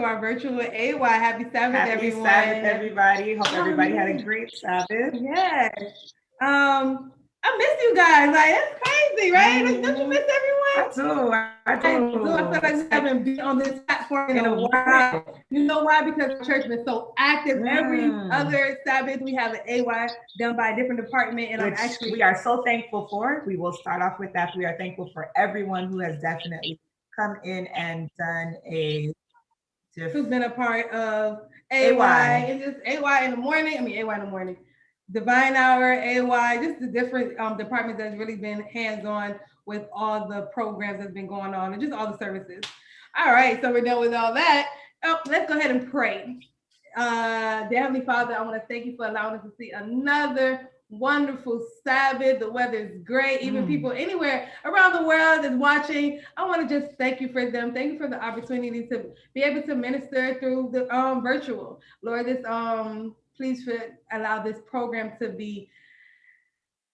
our virtual AY. Happy Sabbath, everyone. Happy Sabbath, everybody. Hope everybody had a great Sabbath. Yes. I miss you guys. Like, that's crazy, right? Don't you miss everyone? I do. I feel like we haven't been on this platform in a while. You know why? Because the church has been so active. Every other Sabbath, we have an AY done by a different department. And we are so thankful for. We will start off with that. We are thankful for everyone who has definitely come in and done who's been a part of AY. And just AY in the morning. AY in the morning. Divine Hour, AY, just the different departments that's really been hands-on with all the programs that's been going on and just all the services. All right, so we're done with all that. Let's go ahead and pray. Dear Heavenly Father, I want to thank you for allowing us to see another wonderful Sabbath. The weather is great. Even people anywhere around the world is watching. I want to just thank you for them. Thank you for the opportunity to be able to minister through the virtual. Lord, this please allow this program to be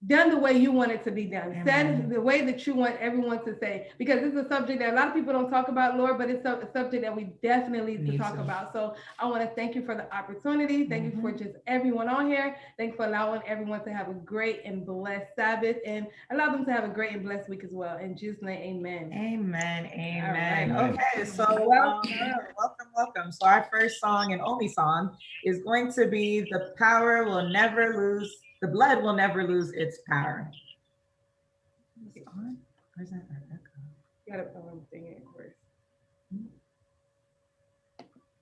done the way you want it to be done. Said the way that you want everyone to say, because this is a subject that a lot of people don't talk about, Lord, but it's a subject that we definitely need to talk about. So I want to thank you for the opportunity. Thank you for just everyone on here. Thank you for allowing everyone to have a great and blessed Sabbath, and allow them to have a great and blessed week as well. In Jesus' name, amen. Amen. Amen. Right. Okay, so welcome. So our first song and only song is going to be The Power Will Never Lose. The blood will never lose its power. Where's that? You gotta sing it first.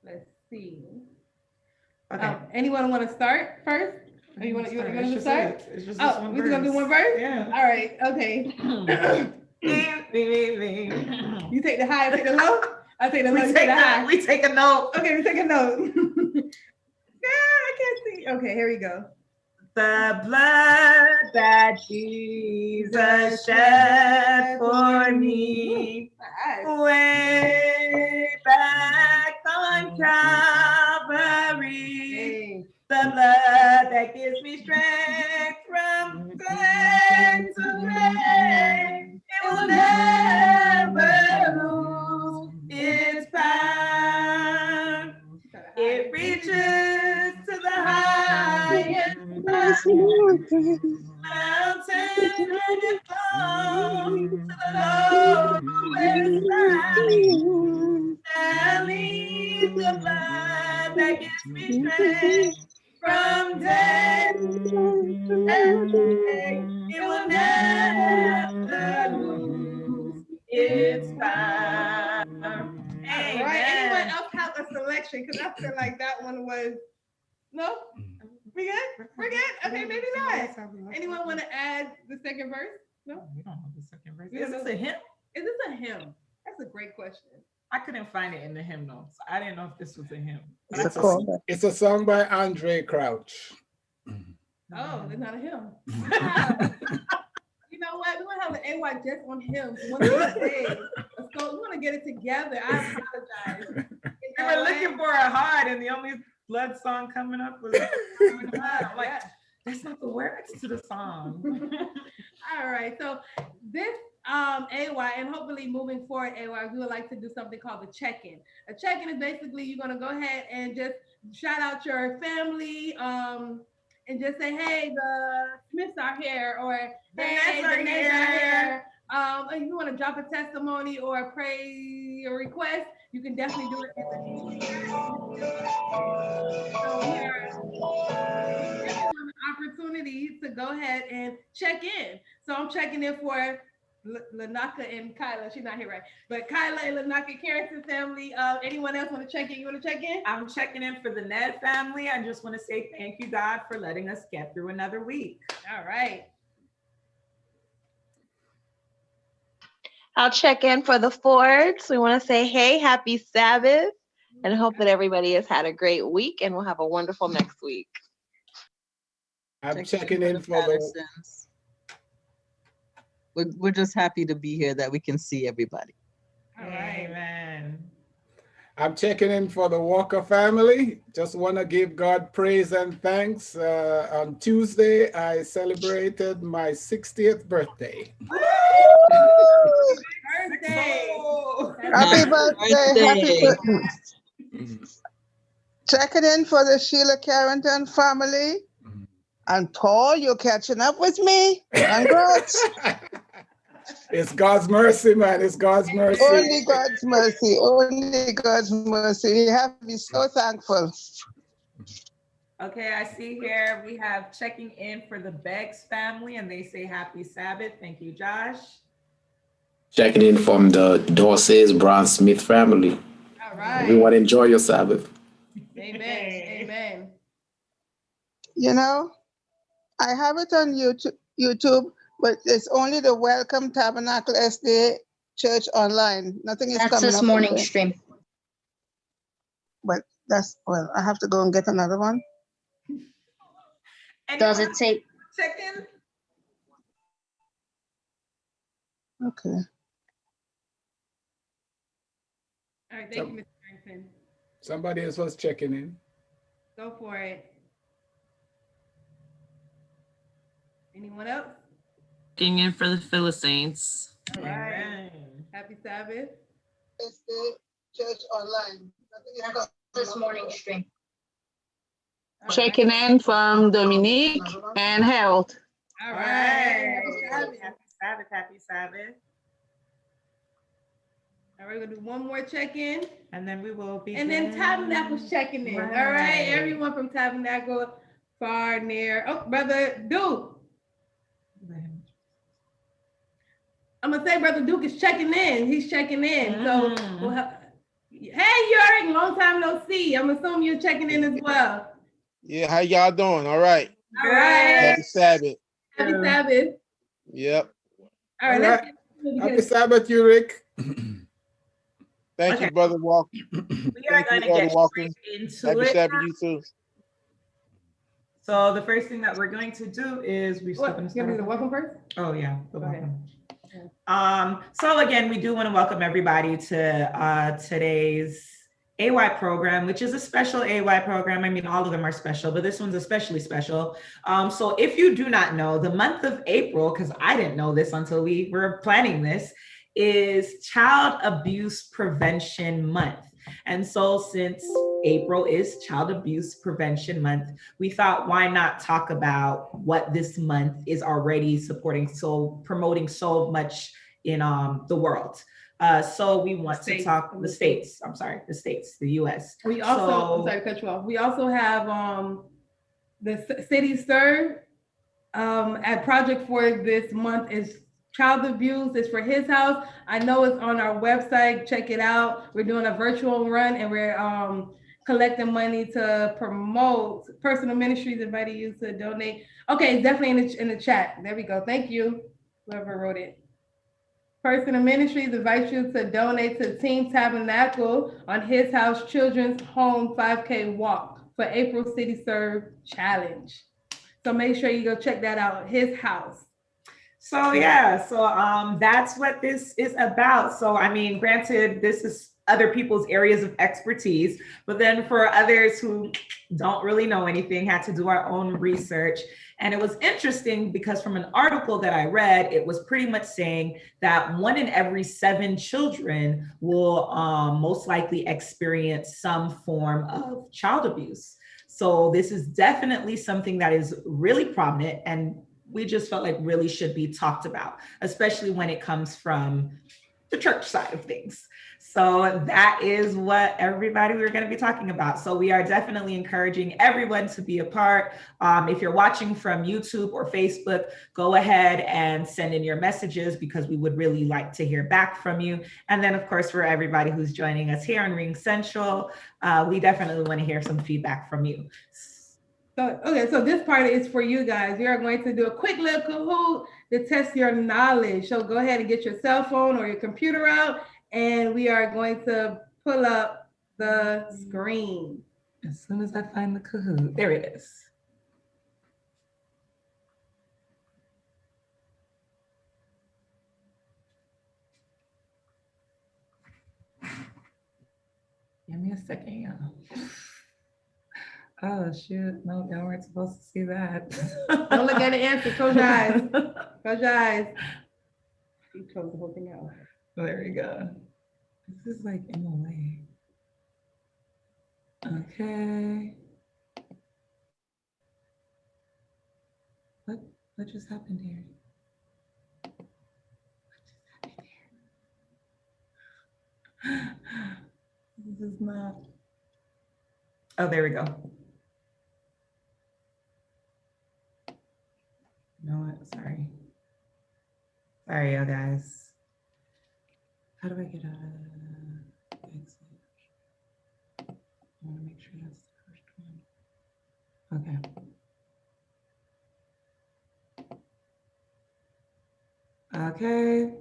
Let's see. Okay. Anyone want to start first? Or you want to start? It's just we're gonna do one verse. Yeah. All right. Okay. You take the high, I take the low. I take the low. You take the high. We take a note. Okay, we take a note. I can't see. Okay, here we go. The blood that Jesus shed for me way back on Calvary. The blood that gives me strength from day to day. It will never lose its power. It reaches to the highest mountain and it flows to the lowest valley. And leaves the blood that gives me strength from day to day. It will never lose its power. Amen. Right. Anyone else have a selection? Because I feel like that one was no. We good? We're good? Okay, maybe not. Anyone want to add the second verse? No? We don't have the second verse. Is this a hymn? Is this a hymn? That's a great question. I couldn't find it in the hymn notes. So I didn't know if this was a hymn. It's a song by Andre Crouch. Oh, it's not a hymn. You know what? We're going to have an AY just on hymns one of these days. Let's go. We want to get it together. I apologize. We were looking for a hard, and the only blood song coming up was I'm like, that's not the words to the song. All right. So this AY, and hopefully moving forward, AY, we would like to do something called the check-in. A check-in is basically you're going to go ahead and just shout out your family, and just say, hey, the Smiths are here, or hey, the Neds are here. If you want to drop a testimony or a prayer request, you can definitely do it in the So here, an opportunity to go ahead and check in. So I'm checking in for Lanaka and Kyla. She's not here, right? But Kyla and Lanaka Carrington family. Anyone else want to check in? You want to check in? I'm checking in for the Ned family. I just want to say thank you, God, for letting us get through another week. All right. I'll check in for the Fords. We want to say, hey, happy Sabbath, and hope that everybody has had a great week, and we'll have a wonderful next week. I'm checking in for the We're just happy to be here that we can see everybody. All right. Amen. I'm checking in for the Walker family. Just want to give God praise and thanks. On Tuesday, I celebrated my 60th birthday. Birthday! Happy birthday! Happy birthday! Checking in for the Sheila Carrington family. And Paul, you're catching up with me. Congrats. It's God's mercy, man. It's God's mercy. Only God's mercy. Only God's mercy. We have to be so thankful. Okay, I see here we have checking in for the Beggs family, and they say happy Sabbath. Thank you, Josh. Checking in from the Dorsey's Brown Smith family. All right. Everyone enjoy your Sabbath. Amen. Amen. You know, I have it on YouTube, but it's only the Welcome Tabernacle SDA Church online. Nothing is coming up. That's this morning stream. But well, I have to go and get another one. Does it take? Check in. Okay. All right, thank you, Mr. Harrington. Somebody else was checking in. Go for it. Anyone else? Checking in for the Philistines. All right. Happy Sabbath. SDA Church online. Nothing is coming This morning stream. Checking in from Dominique and Harold. All Right. right. Happy Sabbath. Happy Sabbath. All right, we're gonna do one more check-in. And then we will be. And then Tabernacle's checking in. Right. All right, everyone from Tabernacle, far, near. Oh, Brother Duke. I'm gonna say Brother Duke is checking in. He's checking in. So we'll have, hey, Yorick, long time no see. I'm assuming you're checking in as well. Yeah, how y'all doing? All right. All right. Happy Sabbath. Happy Sabbath. Yep. All right, let's get Happy Sabbath, you, Rick. Thank you, Brother Walker. We are going to get straight into Happy it. Sabbath, you too. So the first thing that we're going to do is What? You gonna do the welcome first? Oh yeah, the Go ahead. welcome. So again, we do want to welcome everybody to today's AY program, which is a special AY program. I mean, all of them are special, but this one's especially special. So if you do not know, the month of April, because I didn't know this until we were planning this, is Child Abuse Prevention Month. And so since April is Child Abuse Prevention Month, we thought, why not talk about what this month is already supporting, so promoting so much in the world. So we want to talk the states, the US. We also, I'm sorry to cut you off. We also have the city served at project for this month is child abuse. It's for his house. I know it's on our website. Check it out. We're doing a virtual run and we're collecting money to promote personal ministries, inviting you to donate. Okay, it's definitely in the chat. There we go. Thank you, whoever wrote it. Personal Ministries invites you to donate to Team Tabernacle on His House Children's Home 5K Walk for April City Serve Challenge. So make sure you go check that out, His House. So yeah, so that's what this is about. So I mean, granted, this is other people's areas of expertise, but then for others who don't really know anything, had to do our own research. And it was interesting because from an article that I read, it was pretty much saying that 1 in every 7 children will most likely experience some form of child abuse. So this is definitely something that is really prominent and we just felt like really should be talked about, especially when it comes from the church side of things. So that is what everybody we're going to be talking about. So we are definitely encouraging everyone to be a part. If you're watching from YouTube or Facebook, go ahead and send in your messages because we would really like to hear back from you. And then of course, for everybody who's joining us here on Ring Central, we definitely want to hear some feedback from you. So, okay, so this part is for you guys. We are going to do a quick little Kahoot to test your knowledge. So go ahead and get your cell phone or your computer out, and we are going to pull up the screen. As soon as I find the Kahoot, there it is. Give me a second, y'all. Oh shoot, no, y'all weren't supposed to see that. Don't look at the answer, close your eyes. Close your eyes. You close the whole thing out. There we go. This is like in the way. Okay. What just happened here? This is not. Oh, there we go. You know what? Sorry. Sorry, you guys. How do I get out of exit? I want to make sure that's the first one. Okay. Okay.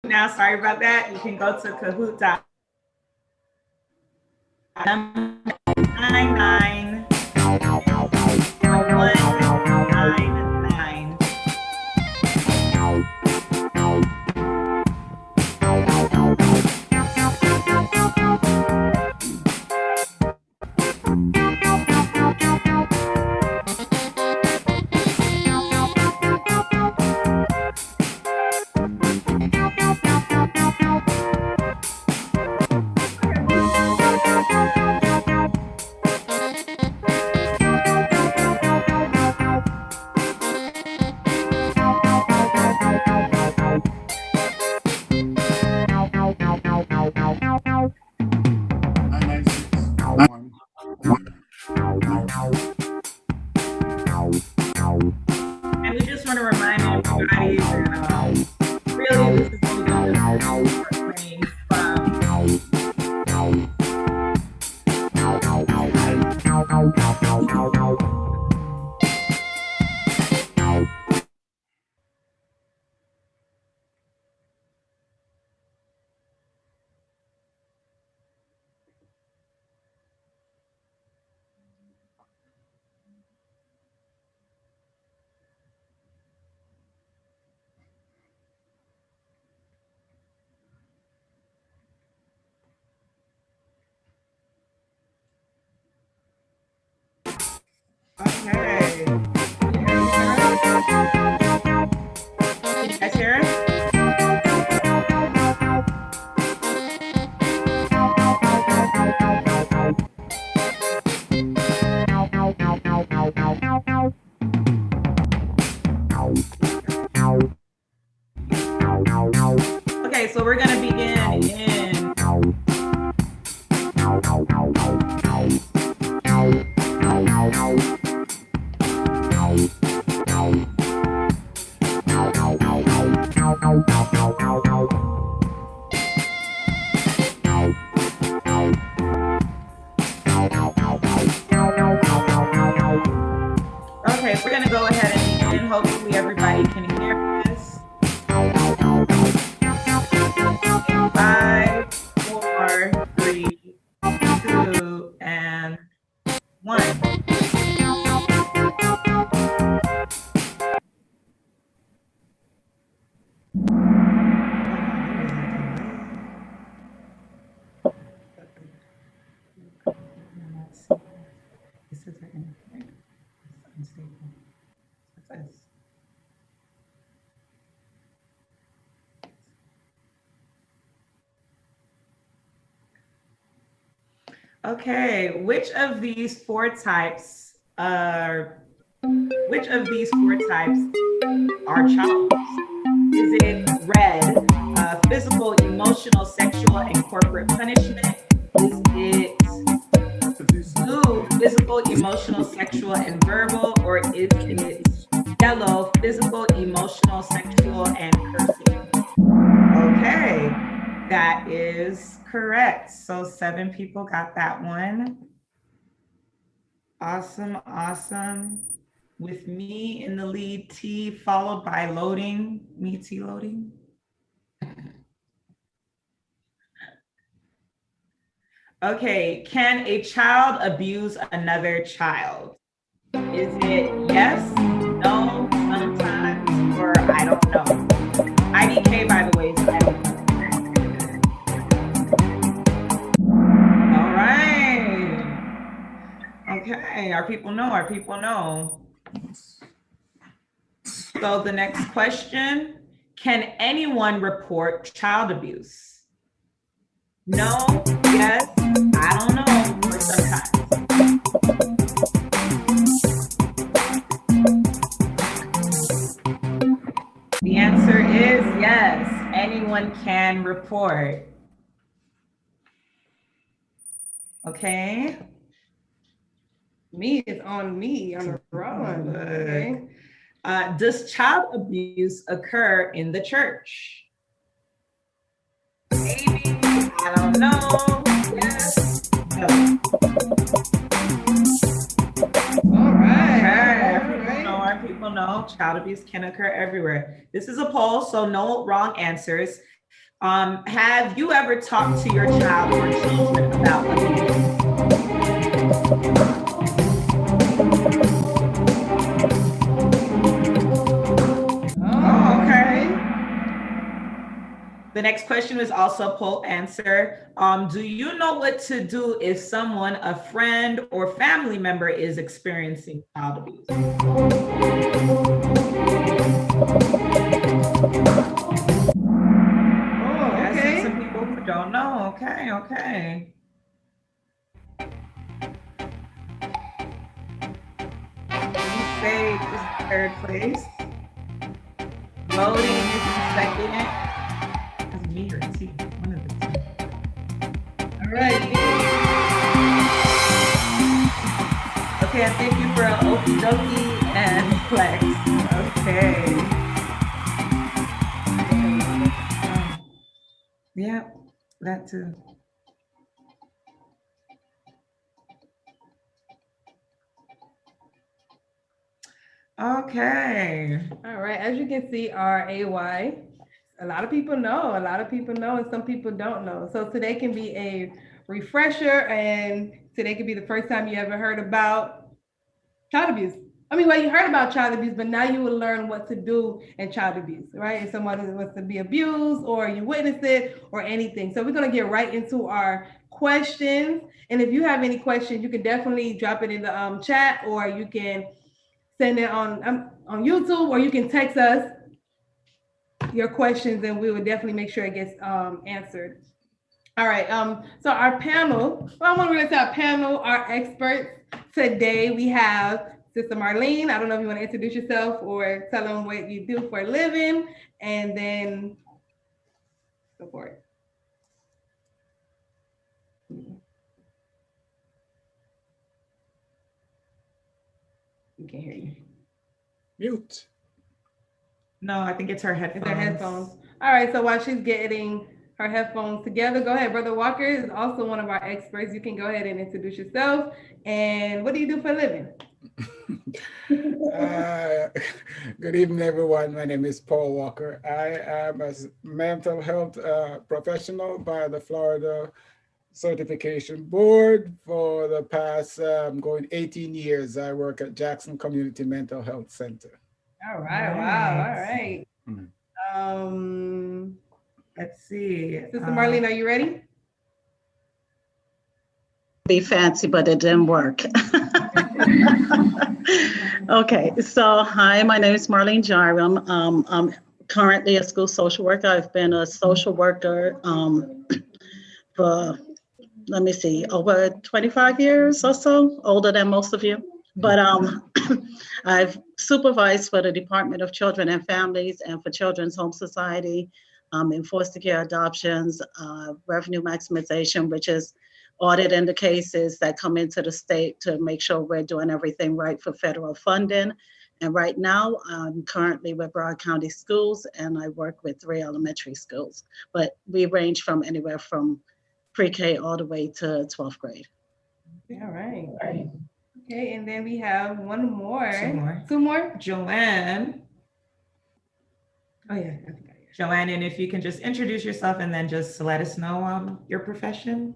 Now, sorry about that. You can go to Kahoot. 991199. And we just want to remind everybody that really this is only the range Okay. Can you guys hear us? Okay, so we're going to begin in Okay, we're going to go ahead and begin. Hopefully everybody can hear us. 5, 4, 3, 2, and 1. Okay, which of these four types are child? Is it red, physical, emotional, sexual, and corporate punishment? Is it blue, physical, emotional, sexual, and verbal? Or is it yellow, physical, emotional, sexual, and cursing? Okay, that is correct. So 7 people got that one. Awesome, awesome. With me in the lead, T, followed by loading, me, T, loading. Okay, can a child abuse another child? Is it yes, no, sometimes, or I don't know? IDK, by the way, is I don't know. All right. Okay, our people know, our people know. So the next question, can anyone report child abuse? No, yes, I don't know, or sometimes. The answer is yes, anyone can report. Okay. Me is on me on the run. Okay. Does child abuse occur in the church? Maybe, I don't know. Yes, no. All right. Okay. Our people know child abuse can occur everywhere. This is a poll, so no wrong answers. Have you ever talked to your child or children about abuse? Oh, okay. The next question is also a poll answer. Do you know what to do if someone, a friend or family member, is experiencing child abuse? Oh, okay. Some people who don't know. Okay, okay. Say is third place. Loading is in second. That's me or T, one of the two. All right. Okay, I thank you for okie dokie and flex. Okay. Yeah, that too. Okay. All right. As you can see, our AY, a lot of people know, and some people don't know. So today can be a refresher, and today could be the first time you ever heard about child abuse. I mean, well, you heard about child abuse, but now you will learn what to do in child abuse, right? If someone wants to be abused or you witness it or anything. So we're going to get right into our questions. And if you have any questions, you can definitely drop it in the chat, or you can send it on YouTube, or you can text us your questions and we will definitely make sure it gets answered. All right, so our panel, well, I want to really say our panel, our experts today, we have Sister Marlene. I don't know if you want to introduce yourself or tell them what you do for a living, and then go for it. We can't hear you. Mute. No, I think it's her headphones. It's her headphones. All right, so while she's getting her headphones together, go ahead. Brother Walker is also one of our experts. You can go ahead and introduce yourself. And what do you do for a living? Good evening, everyone. My name is Paul Walker. I am a mental health professional by the Florida Certification Board. For the past going 18 years, I work at Jackson Community Mental Health Center. All right, wow, all right. Let's see. Sister Marlene, are you ready? Be fancy, but it didn't work. Okay, so hi, my name is Marlene Jaram. I'm currently a school social worker. I've been a social worker for, let me see, over 25 years or so, older than most of you. But I've supervised for the Department of Children and Families and for Children's Home Society in foster care adoptions, revenue maximization, which is auditing the cases that come into the state to make sure we're doing everything right for federal funding. And right now, I'm currently with Broward County Schools, and I work with 3 elementary schools. But we range from anywhere from pre-K all the way to 12th grade. All right. Okay, and then we have one more. Two more. Joanne. Oh yeah, I think Joanne, and if you can just introduce yourself and then just let us know your profession.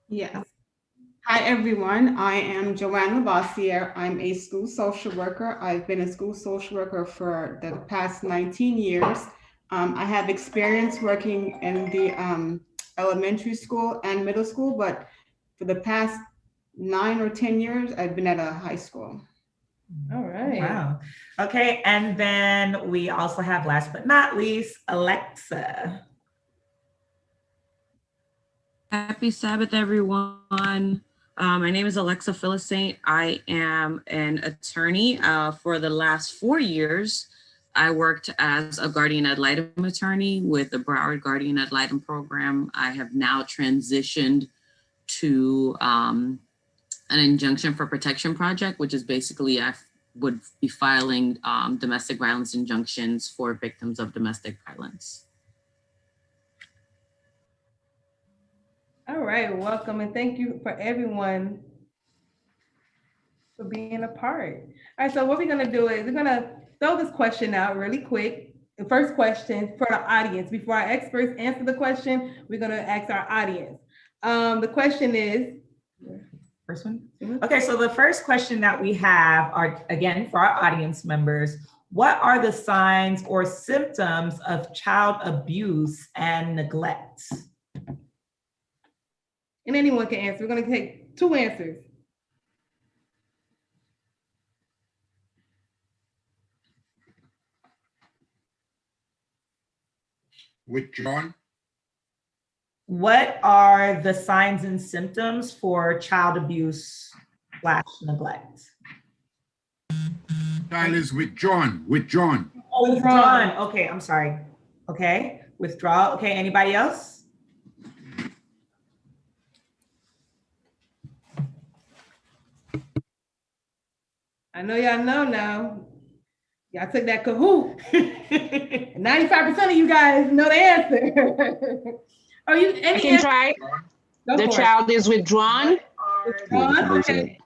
Yes. Hi, everyone. I am Joanne Labossiere. I'm a school social worker. I've been a school social worker for the past 19 years. I have experience working in the elementary school and middle school, but for the past 9 or 10 years, I've been at a high school. All right. Wow. Okay, and then we also have, last but not least, Alexa. Happy Sabbath, everyone. My name is Alexa Philisaint. I am an attorney. For the last 4 years, I worked as a guardian ad litem attorney with the Broward Guardian ad litem program. I have now transitioned to an injunction for protection project, which is basically I would be filing domestic violence injunctions for victims of domestic violence. All right, welcome, and thank you for everyone for being a part. All right, so what we're gonna do is we're gonna throw this question out really quick. The first question for the audience. Before our experts answer the question, we're gonna ask our audience. The question is, First one? Okay, so the first question that we have are, again, for our audience members, what are the signs or symptoms of child abuse and neglect? and anyone can answer. We're gonna take 2 answers. Withdrawn. What are the signs and symptoms for child abuse / neglect? Child is withdrawn. Withdrawn. Oh, withdrawn. Okay, I'm sorry. Okay, withdrawal. Okay, anybody else? I know y'all know now. Y'all took that Kahoot. 95% of you guys know the answer. Are you? I can try. The child is withdrawn. Withdrawn. Okay.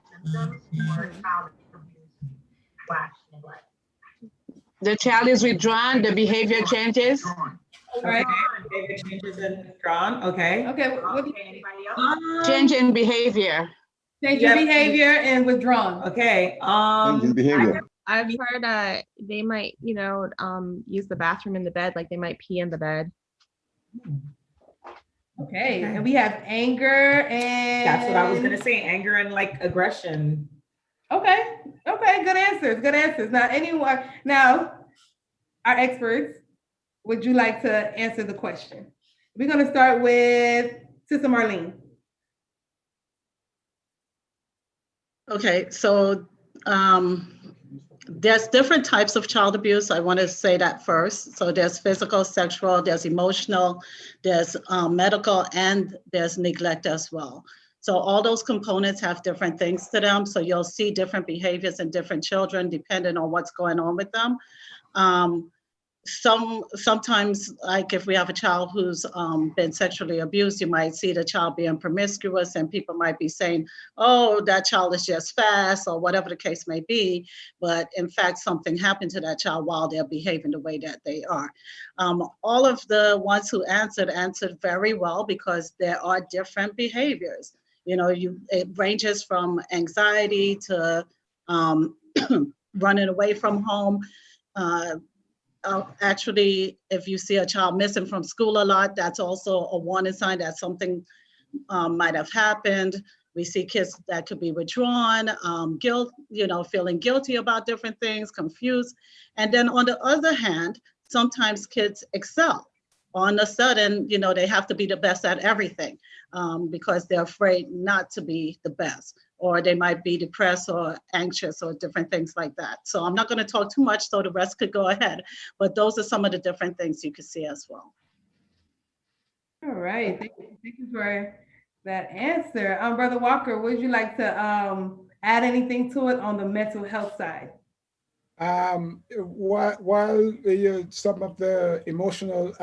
The child is withdrawn. The behavior changes. Right. Behavior changes and withdrawn. Okay. Okay. Anybody else? Change in behavior. Change in behavior and withdrawn. Okay. Change in behavior. I've heard they might, use the bathroom in the bed, like they might pee in the bed. Okay. And we have anger and. That's what I was gonna say. Anger and like aggression. Okay. Okay. Good answers. Good answers. Now, our experts, would you like to answer the question? We're gonna start with Sister Marlene. Okay, so there's different types of child abuse. I want to say that first. So there's physical, sexual, there's emotional, there's medical, and there's neglect as well. So all those components have different things to them. So you'll see different behaviors in different children depending on what's going on with them. Sometimes, like if we have a child who's been sexually abused, you might see the child being promiscuous, and people might be saying, oh, that child is just fast, or whatever the case may be. But in fact, something happened to that child while they're behaving the way that they are. All of the ones who answered very well, because there are different behaviors. It ranges from anxiety to running away from home. Actually, if you see a child missing from school a lot, that's also a warning sign that something might have happened. We see kids that could be withdrawn, guilt, feeling guilty about different things, confused. And then on the other hand, sometimes kids excel. All of a sudden, they have to be the best at everything because they're afraid not to be the best, or they might be depressed or anxious or different things like that. So I'm not going to talk too much, so the rest could go ahead. But those are some of the different things you could see as well. All right, thank you for that answer. Brother Walker, would you like to add anything to it on the mental health side? While some of the emotional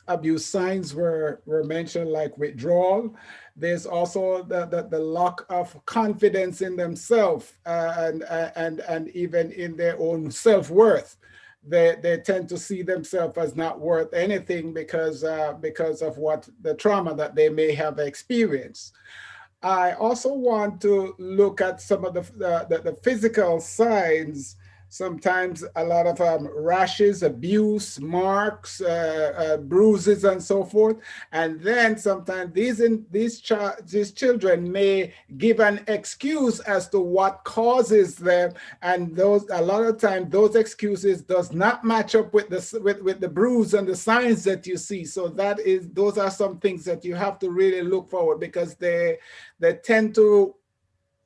abuse signs were mentioned, like withdrawal, there's also the lack of confidence in themselves and even in their own self-worth. they tend to see themselves as not worth anything because of what the trauma that they may have experienced. I also want to look at some of the physical signs. Sometimes a lot of rashes, abuse, marks, bruises, and so forth. And then sometimes these children may give an excuse as to what causes them, and a lot of times those excuses does not match up with the bruise and the signs that you see. So those are some things that you have to really look forward, because they tend to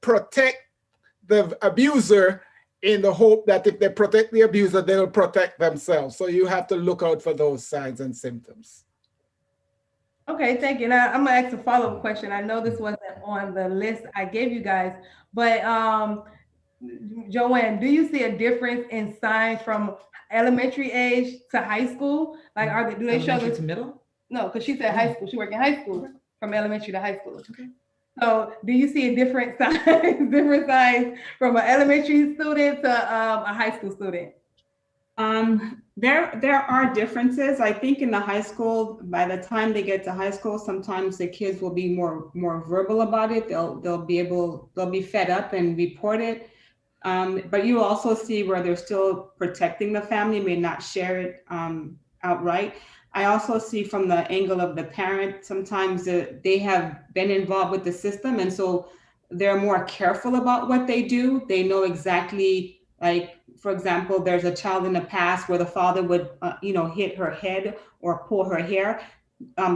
protect the abuser in the hope that if they protect the abuser, they'll protect themselves. So you have to look out for those signs and symptoms. Okay, thank you. Now I'm gonna ask a follow-up question. I know this wasn't on the list I gave you guys, but Joanne, do you see a difference in signs from elementary age to high school? Like, do they show this to middle? No, because she said high school. She worked in high school, from elementary to high school. Okay. So do you see a different signs from an elementary student to a high school student? There are differences. I think in the high school, by the time they get to high school, sometimes the kids will be more verbal about it. They'll be fed up and report it. But you also see where they're still protecting the family, may not share it outright. I also see from the angle of the parent, sometimes they have been involved with the system, and so they're more careful about what they do. They know exactly, like, for example, there's a child in the past where the father would, hit her head or pull her hair,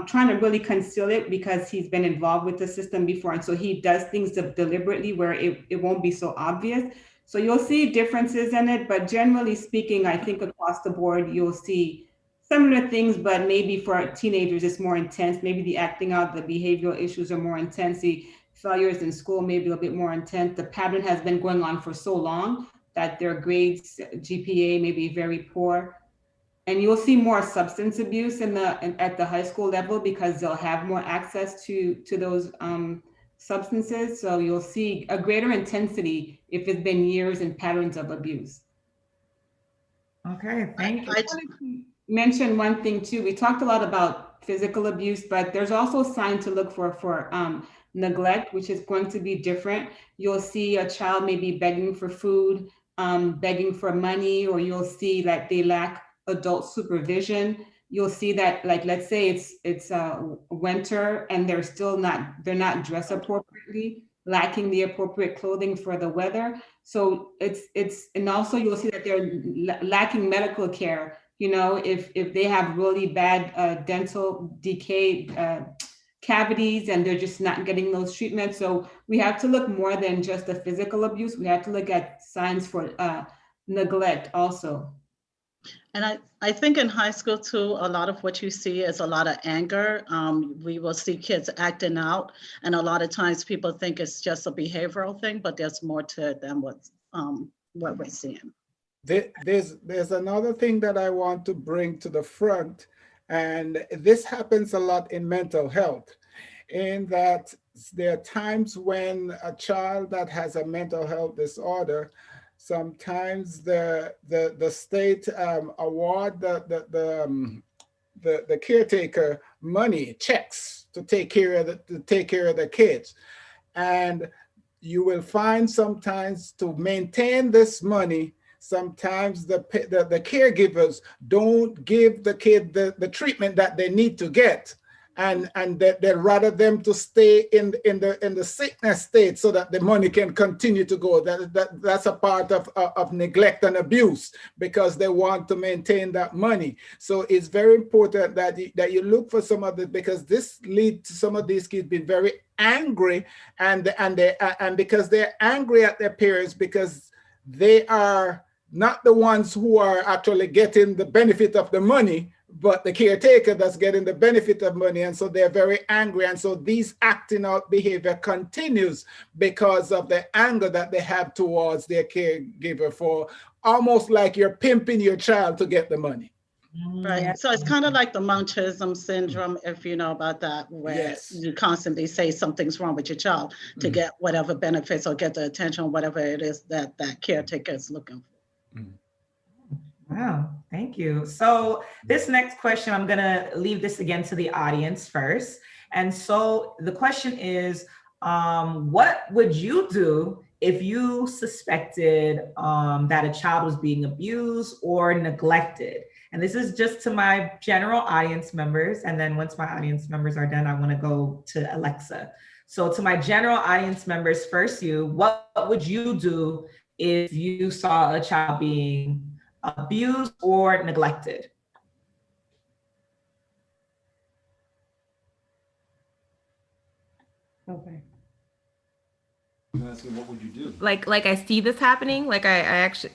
trying to really conceal it because he's been involved with the system before. And so he does things deliberately where it won't be so obvious. So you'll see differences in it, but generally speaking, I think across the board, you'll see similar things, but maybe for teenagers, it's more intense. Maybe the acting out, the behavioral issues are more intense. The failures in school may be a bit more intense. The pattern has been going on for so long that their grades, GPA may be very poor. And you'll see more substance abuse at the high school level because they'll have more access to those substances. So you'll see a greater intensity if it's been years and patterns of abuse. Okay, thank you. I wanted to mention one thing too. We talked a lot about physical abuse, but there's also signs to look for neglect, which is going to be different. You'll see a child maybe begging for food, begging for money, or you'll see that they lack adult supervision. You'll see that, like, let's say it's winter and they're not dressed appropriately, lacking the appropriate clothing for the weather. So and also you'll see that they're lacking medical care. If they have really bad dental decay cavities and they're just not getting those treatments. So we have to look more than just the physical abuse. We have to look at signs for neglect also. And I think in high school too, a lot of what you see is a lot of anger. We will see kids acting out, and a lot of times people think it's just a behavioral thing, but there's more to it than what we're seeing. There's another thing that I want to bring to the front, and this happens a lot in mental health, in that there are times when a child that has a mental health disorder, sometimes the state award the caretaker money, checks, to take care of the kids, and you will find sometimes to maintain this money, sometimes the caregivers don't give the kid the treatment that they need to get, and they'd rather them to stay in the sickness state so that the money can continue to go. That's a part of neglect and abuse, because they want to maintain that money. So it's very important that you look for some of the, because this leads to some of these kids being very angry, and because they're angry at their parents because they are not the ones who are actually getting the benefit of the money, but the caretaker that's getting the benefit of money. And so they're very angry. And so these acting out behavior continues because of the anger that they have towards their caregiver, for almost like you're pimping your child to get the money. Right. So it's kind of like the Munchausen syndrome, if you know about that, where you constantly say something's wrong with your child to get whatever benefits or get the attention, whatever it is that caretaker is looking for. Wow, thank you. So this next question, I'm gonna leave this again to the audience first. And so the question is, what would you do if you suspected that a child was being abused or neglected? And this is just to my general audience members. And then once my audience members are done, I wanna go to Alexa. So to my general audience members, first what would you do if you saw a child being abused or neglected? Okay. What would you do? Like I see this happening, like I actually.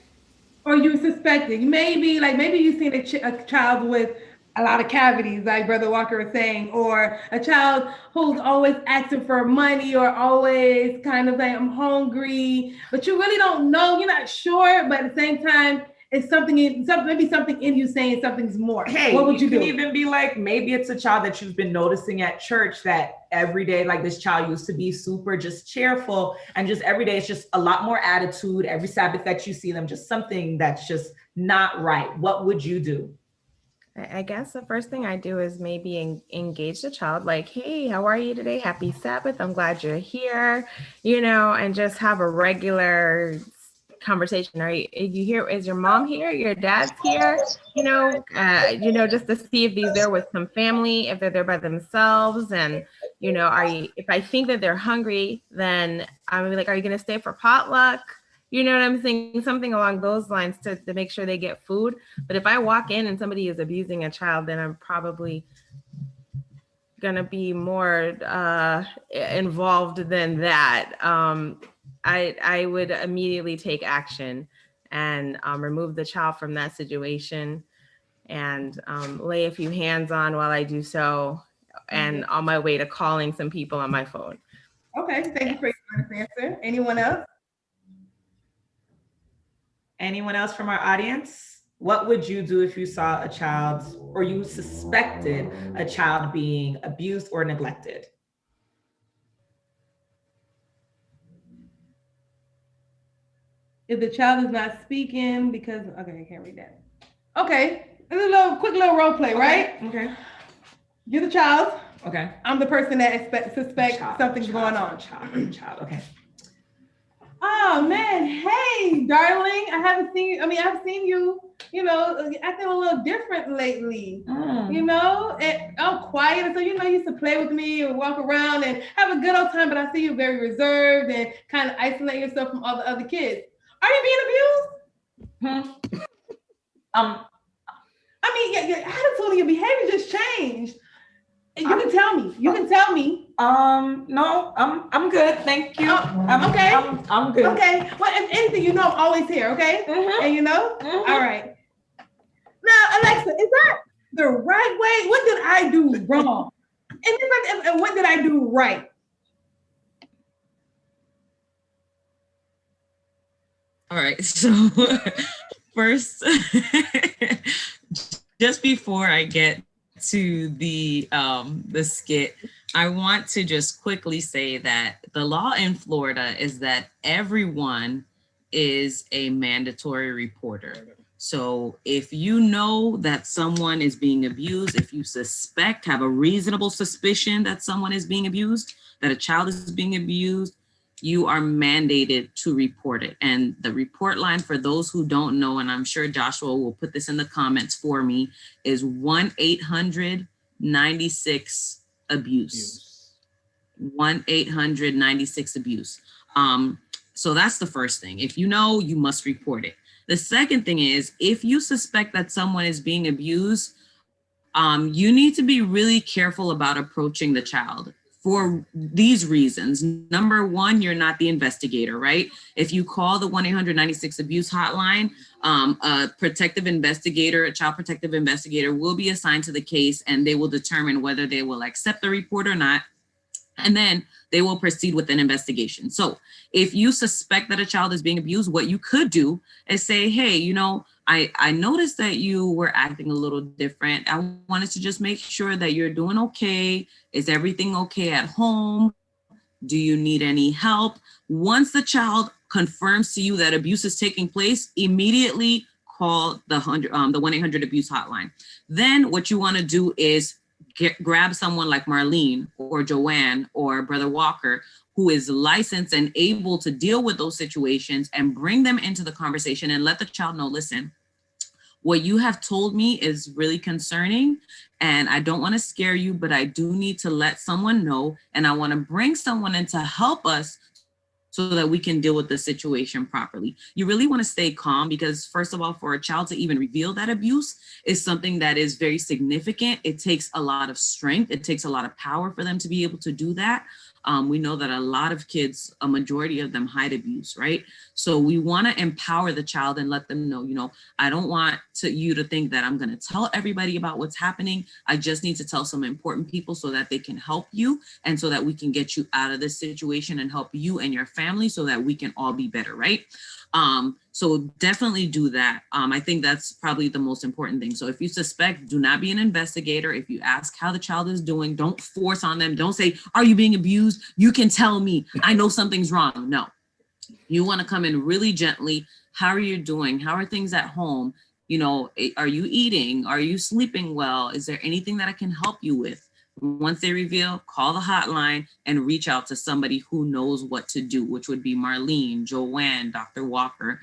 Or you suspecting, maybe you've seen a child with a lot of cavities, like Brother Walker was saying, or a child who's always asking for money or always kind of like, I'm hungry, but you really don't know, you're not sure, but at the same time, it's maybe something in you saying something's more. Hey, what would you do? Can even be like, maybe it's a child that you've been noticing at church that every day, like this child used to be super just cheerful, and just every day it's just a lot more attitude. Every Sabbath that you see them, just something that's just not right. What would you do? I guess the first thing I do is maybe engage the child, like, hey, how are you today? Happy Sabbath. I'm glad you're here, and just have a regular conversation. Are you here? Is your mom here? Your dad's here? Just to see if he's there with some family, if they're there by themselves. And, if I think that they're hungry, then I'm gonna be like, are you going to stay for potluck? You know what I'm saying? Something along those lines to make sure they get food. But if I walk in and somebody is abusing a child, then I'm probably gonna be more involved than that. I would immediately take action and remove the child from that situation and lay a few hands on while I do so, and on my way to calling some people on my phone. Okay, thank you for your honest answer. Anyone else? Anyone else from our audience? What would you do if you saw a child or you suspected a child being abused or neglected? If the child is not speaking because, okay, I can't read that. Okay, a quick little role play, right? Okay. You're the child. Okay. I'm the person that suspects something's going on. Child, okay. Oh man, hey, darling, I've seen you, acting a little different lately, and I'm quiet. And so, you used to play with me and walk around and have a good old time, but I see you very reserved and kind of isolate yourself from all the other kids. Are you being abused? Your attitude and your behavior just changed. You can tell me. No, I'm good. Thank you. Okay. I'm good. Okay. Well, if anything, I'm always here. Okay. And all right. Now, Alexa, is that the right way? What did I do wrong? And what did I do right? All right. So first, just before I get to the skit, I want to just quickly say that the law in Florida is that everyone is a mandatory reporter. So if you know that someone is being abused, if you have a reasonable suspicion that someone is being abused, that a child is being abused, you are mandated to report it. And the report line, for those who don't know, and I'm sure Joshua will put this in the comments for me, is 1-800-96-ABUSE. 1-800-96-ABUSE. So that's the first thing. If you know, you must report it. The second thing is, if you suspect that someone is being abused, you need to be really careful about approaching the child for these reasons. Number one, you're not the investigator, right? If you call the 1-800-96-ABUSE hotline, a protective investigator, a child protective investigator will be assigned to the case, and they will determine whether they will accept the report or not. And then they will proceed with an investigation. So if you suspect that a child is being abused, what you could do is say, hey, I noticed that you were acting a little different. I wanted to just make sure that you're doing okay. Is everything okay at home? Do you need any help? Once the child confirms to you that abuse is taking place, immediately call the 1-800 abuse hotline. Then what you want to do is grab someone like Marlene or Joanne or Brother Walker, who is licensed and able to deal with those situations, and bring them into the conversation and let the child know, listen, what you have told me is really concerning, and I don't want to scare you, but I do need to let someone know, and I want to bring someone in to help us so that we can deal with the situation properly. You really want to stay calm, because first of all, for a child to even reveal that abuse is something that is very significant. It takes a lot of strength. It takes a lot of power for them to be able to do that. We know that a lot of kids, a majority of them hide abuse, right? So we want to empower the child and let them know, you know, I don't want you to think that I'm going to tell everybody about what's happening. I just need to tell some important people so that they can help you, and so that we can get you out of this situation and help you and your family so that we can all be better, right? So definitely do that. I think that's probably the most important thing. So if you suspect, do not be an investigator. If you ask how the child is doing, don't force on them. Don't say, are you being abused? You can tell me, I know something's wrong. No, you want to come in really gently. How are you doing? How are things at home? You know, are you eating? Are you sleeping well? Is there anything that I can help you with? Once they reveal, call the hotline and reach out to somebody who knows what to do, which would be Marlene, Joanne, Dr. Walker,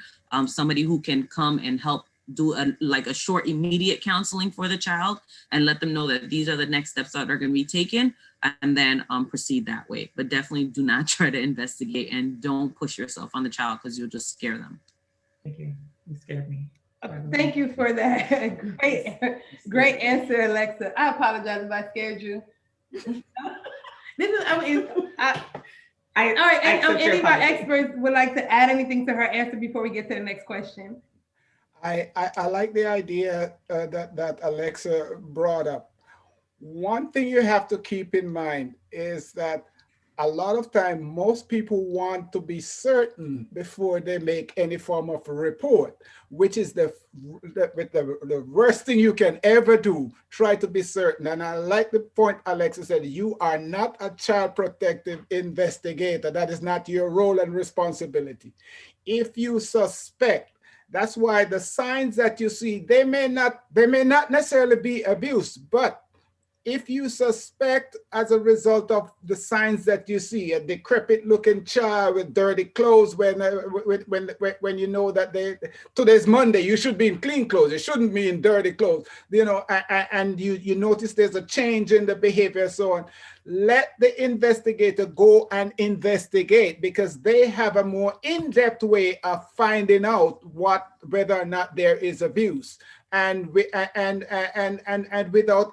somebody who can come and help do a short, immediate counseling for the child and let them know that these are the next steps that are going to be taken, and then proceed that way. But definitely do not try to investigate, and don't push yourself on the child, because you'll just scare them. Thank you. You scared me. Thank you for that great answer, Alexa. I apologize if I scared you. Any of our experts would like to add anything to her answer before we get to the next question? I like the idea that Alexa brought up. One thing you have to keep in mind is that a lot of time, most people want to be certain before they make any form of a report, which is the worst thing you can ever do. Try to be certain. And I like the point Alexa said, you are not a child protective investigator. That is not your role and responsibility. If you suspect, that's why the signs that you see, they may not necessarily be abuse, but if you suspect as a result of the signs that you see, a decrepit looking child with dirty clothes, when you know that today's Monday, you should be in clean clothes, you shouldn't be in dirty clothes, you know, and you notice there's a change in the behavior, so on, let the investigator go and investigate, because they have a more in-depth way of finding out whether or not there is abuse. And without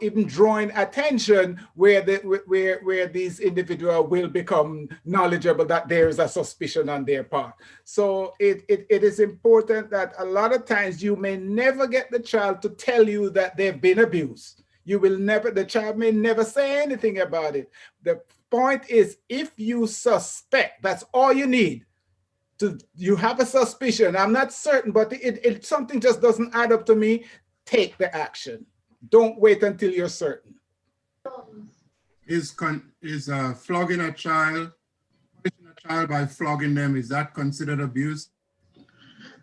even drawing attention where these individuals will become knowledgeable that there is a suspicion on their part. So it is important that a lot of times you may never get the child to tell you that they've been abused. The child may never say anything about it. The point is, if you suspect, that's all you need. You have a suspicion, I'm not certain, but it something just doesn't add up to me, take the action. Don't wait until you're certain. Is flogging a child, punishing a child by flogging them, is that considered abuse?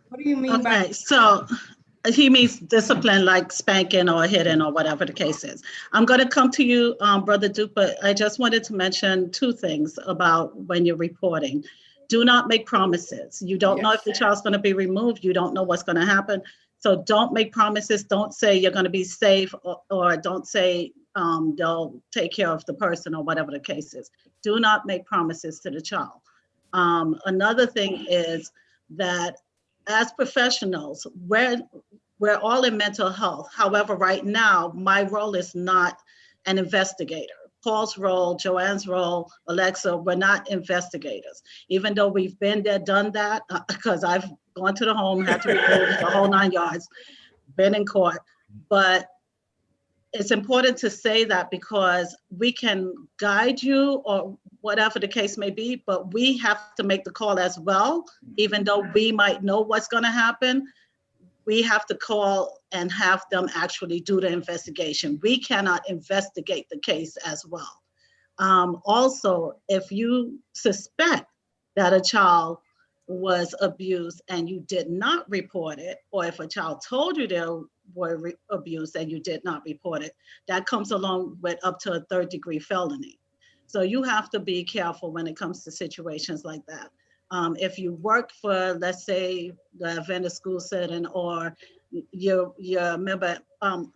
What do you mean by? Okay, so he means discipline, like spanking or hitting or whatever the case is. I'm going to come to you, Brother Duke, but I just wanted to mention two things about when you're reporting. Do not make promises. You don't know if the child's going to be removed. You don't know what's going to happen. So don't make promises. Don't say you're going to be safe, or don't say they'll take care of the person, or whatever the case is. Do not make promises to the child. Another thing is that as professionals, we're all in mental health. However, right now, my role is not an investigator. Paul's role, Joanne's role, Alexa, we're not investigators. Even though we've been there, done that, because I've gone to the home, had to remove the whole 9 yards, been in court. But it's important to say that, because we can guide you or whatever the case may be, but we have to make the call as well. Even though we might know what's going to happen, we have to call and have them actually do the investigation. We cannot investigate the case as well. Also, if you suspect that a child was abused and you did not report it, or if a child told you they were abused and you did not report it, that comes along with up to a 3rd-degree felony. So you have to be careful when it comes to situations like that. If you work for, let's say, the Adventist school setting, or your member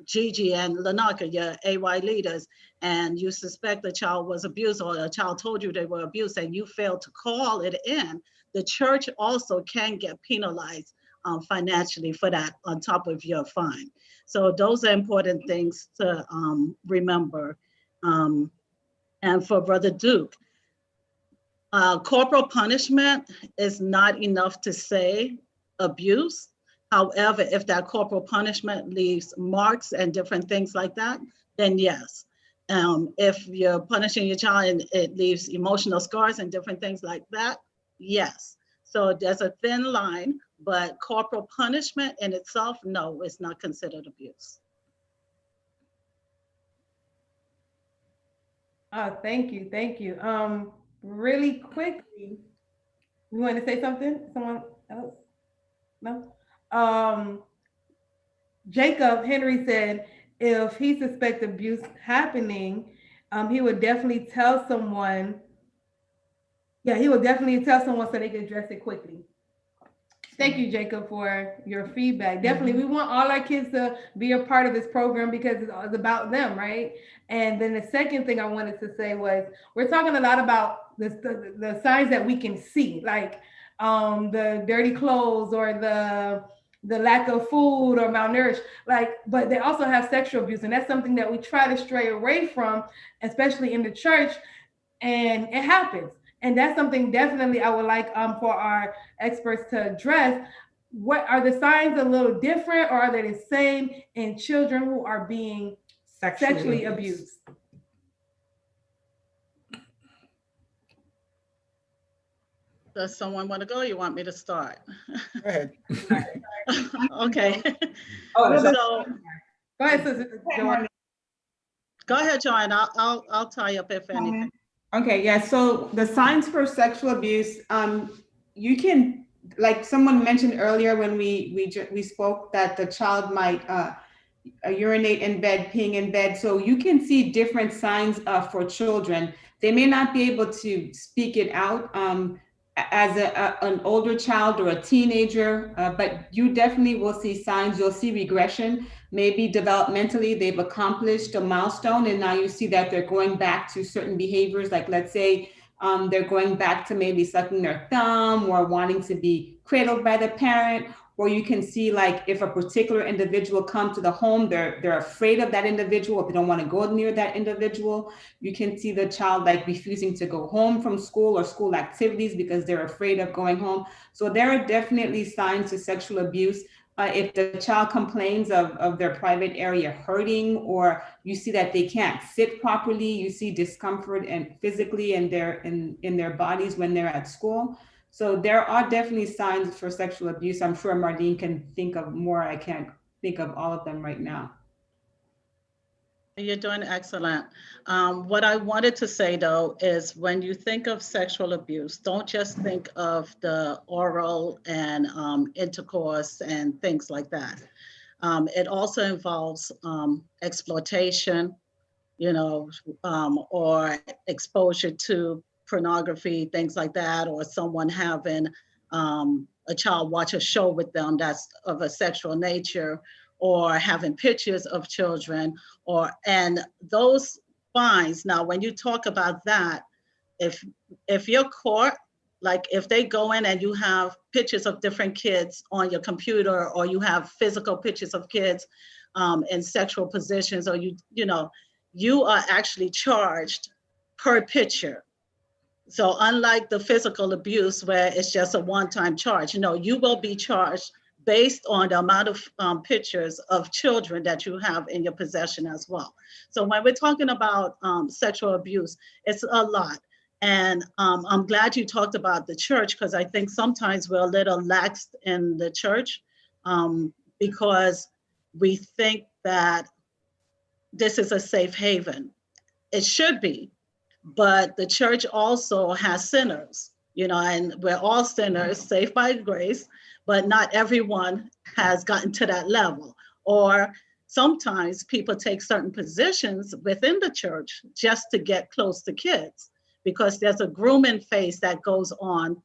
Gigi and Lanaka, your AY leaders, and you suspect the child was abused, or a child told you they were abused and you failed to call it in, the church also can get penalized financially for that on top of your fine. So those are important things to remember. And for Brother Duke, corporal punishment is not enough to say abuse. However, if that corporal punishment leaves marks and different things like that, then yes. If you're punishing your child and it leaves emotional scars and different things like that, yes. So there's a thin line, but corporal punishment in itself, no, it's not considered abuse. Thank you, thank you. Really quickly, you want to say something? Someone else? No? Jacob Henry said if he suspects abuse happening, he would definitely tell someone. Yeah, he would definitely tell someone so they can address it quickly. Thank you, Jacob, for your feedback. Definitely, we want all our kids to be a part of this program because it's about them, right? And then the second thing I wanted to say was, we're talking a lot about the signs that we can see, like the dirty clothes or the lack of food or malnourished, but they also have sexual abuse. And that's something that we try to stray away from, especially in the church, and it happens. And that's something definitely I would like for our experts to address. What are the signs a little different, or are they the same in children who are being sexually abused? Does someone want to go? Or you want me to start? Go ahead. Okay. Go ahead, Sister Joanne. Go ahead, Joanne. I'll tie up if anything. Okay, yeah, so the signs for sexual abuse, you can, like someone mentioned earlier when we spoke, that the child might urinate in bed, peeing in bed. So you can see different signs for children. They may not be able to speak it out as an older child or a teenager, but you definitely will see signs. You'll see regression. Maybe developmentally they've accomplished a milestone and now you see that they're going back to certain behaviors. Like let's say they're going back to maybe sucking their thumb or wanting to be cradled by the parent. Or you can see, like, if a particular individual comes to the home, they're afraid of that individual, if they don't want to go near that individual. You can see the child like refusing to go home from school or school activities because they're afraid of going home. So there are definitely signs of sexual abuse. If the child complains of their private area hurting, or you see that they can't sit properly, you see discomfort and physically in their bodies when they're at school. So there are definitely signs for sexual abuse. I'm sure Mardine can think of more. I can't think of all of them right now. You're doing excellent. What I wanted to say though is when you think of sexual abuse, don't just think of the oral and intercourse and things like that. It also involves exploitation, or exposure to pornography, things like that, or someone having a child watch a show with them that's of a sexual nature, or having pictures of children, and those fines. Now, when you talk about that, if you're caught, like if they go in and you have pictures of different kids on your computer, or you have physical pictures of kids in sexual positions, or you are actually charged per picture. So unlike the physical abuse where it's just a one-time charge, you will be charged based on the amount of pictures of children that you have in your possession as well. So when we're talking about sexual abuse, it's a lot. And I'm glad you talked about the church, because I think sometimes we're a little lax in the church because we think that this is a safe haven. It should be. But the church also has sinners, you know, and we're all sinners, saved by grace, but not everyone has gotten to that level. Or sometimes people take certain positions within the church just to get close to kids, because there's a grooming phase that goes on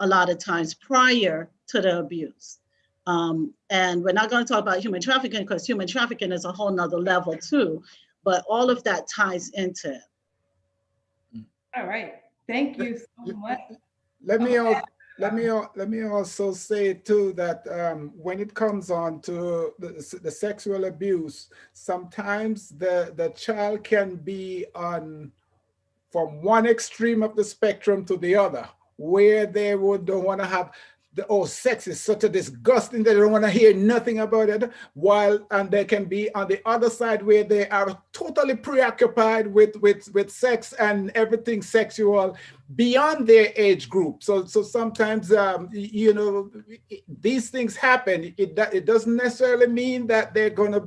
a lot of times prior to the abuse. And we're not going to talk about human trafficking, because human trafficking is a whole nother level too, but all of that ties into it. All right, thank you so much. Let me also say too that when it comes on to the sexual abuse, sometimes the child can be on from one extreme of the spectrum to the other, where they don't want to have sex is such a disgusting, they don't want to hear nothing about it, and they can be on the other side where they are totally preoccupied with sex and everything sexual beyond their age group. So sometimes, you know, these things happen. It doesn't necessarily mean that they're going to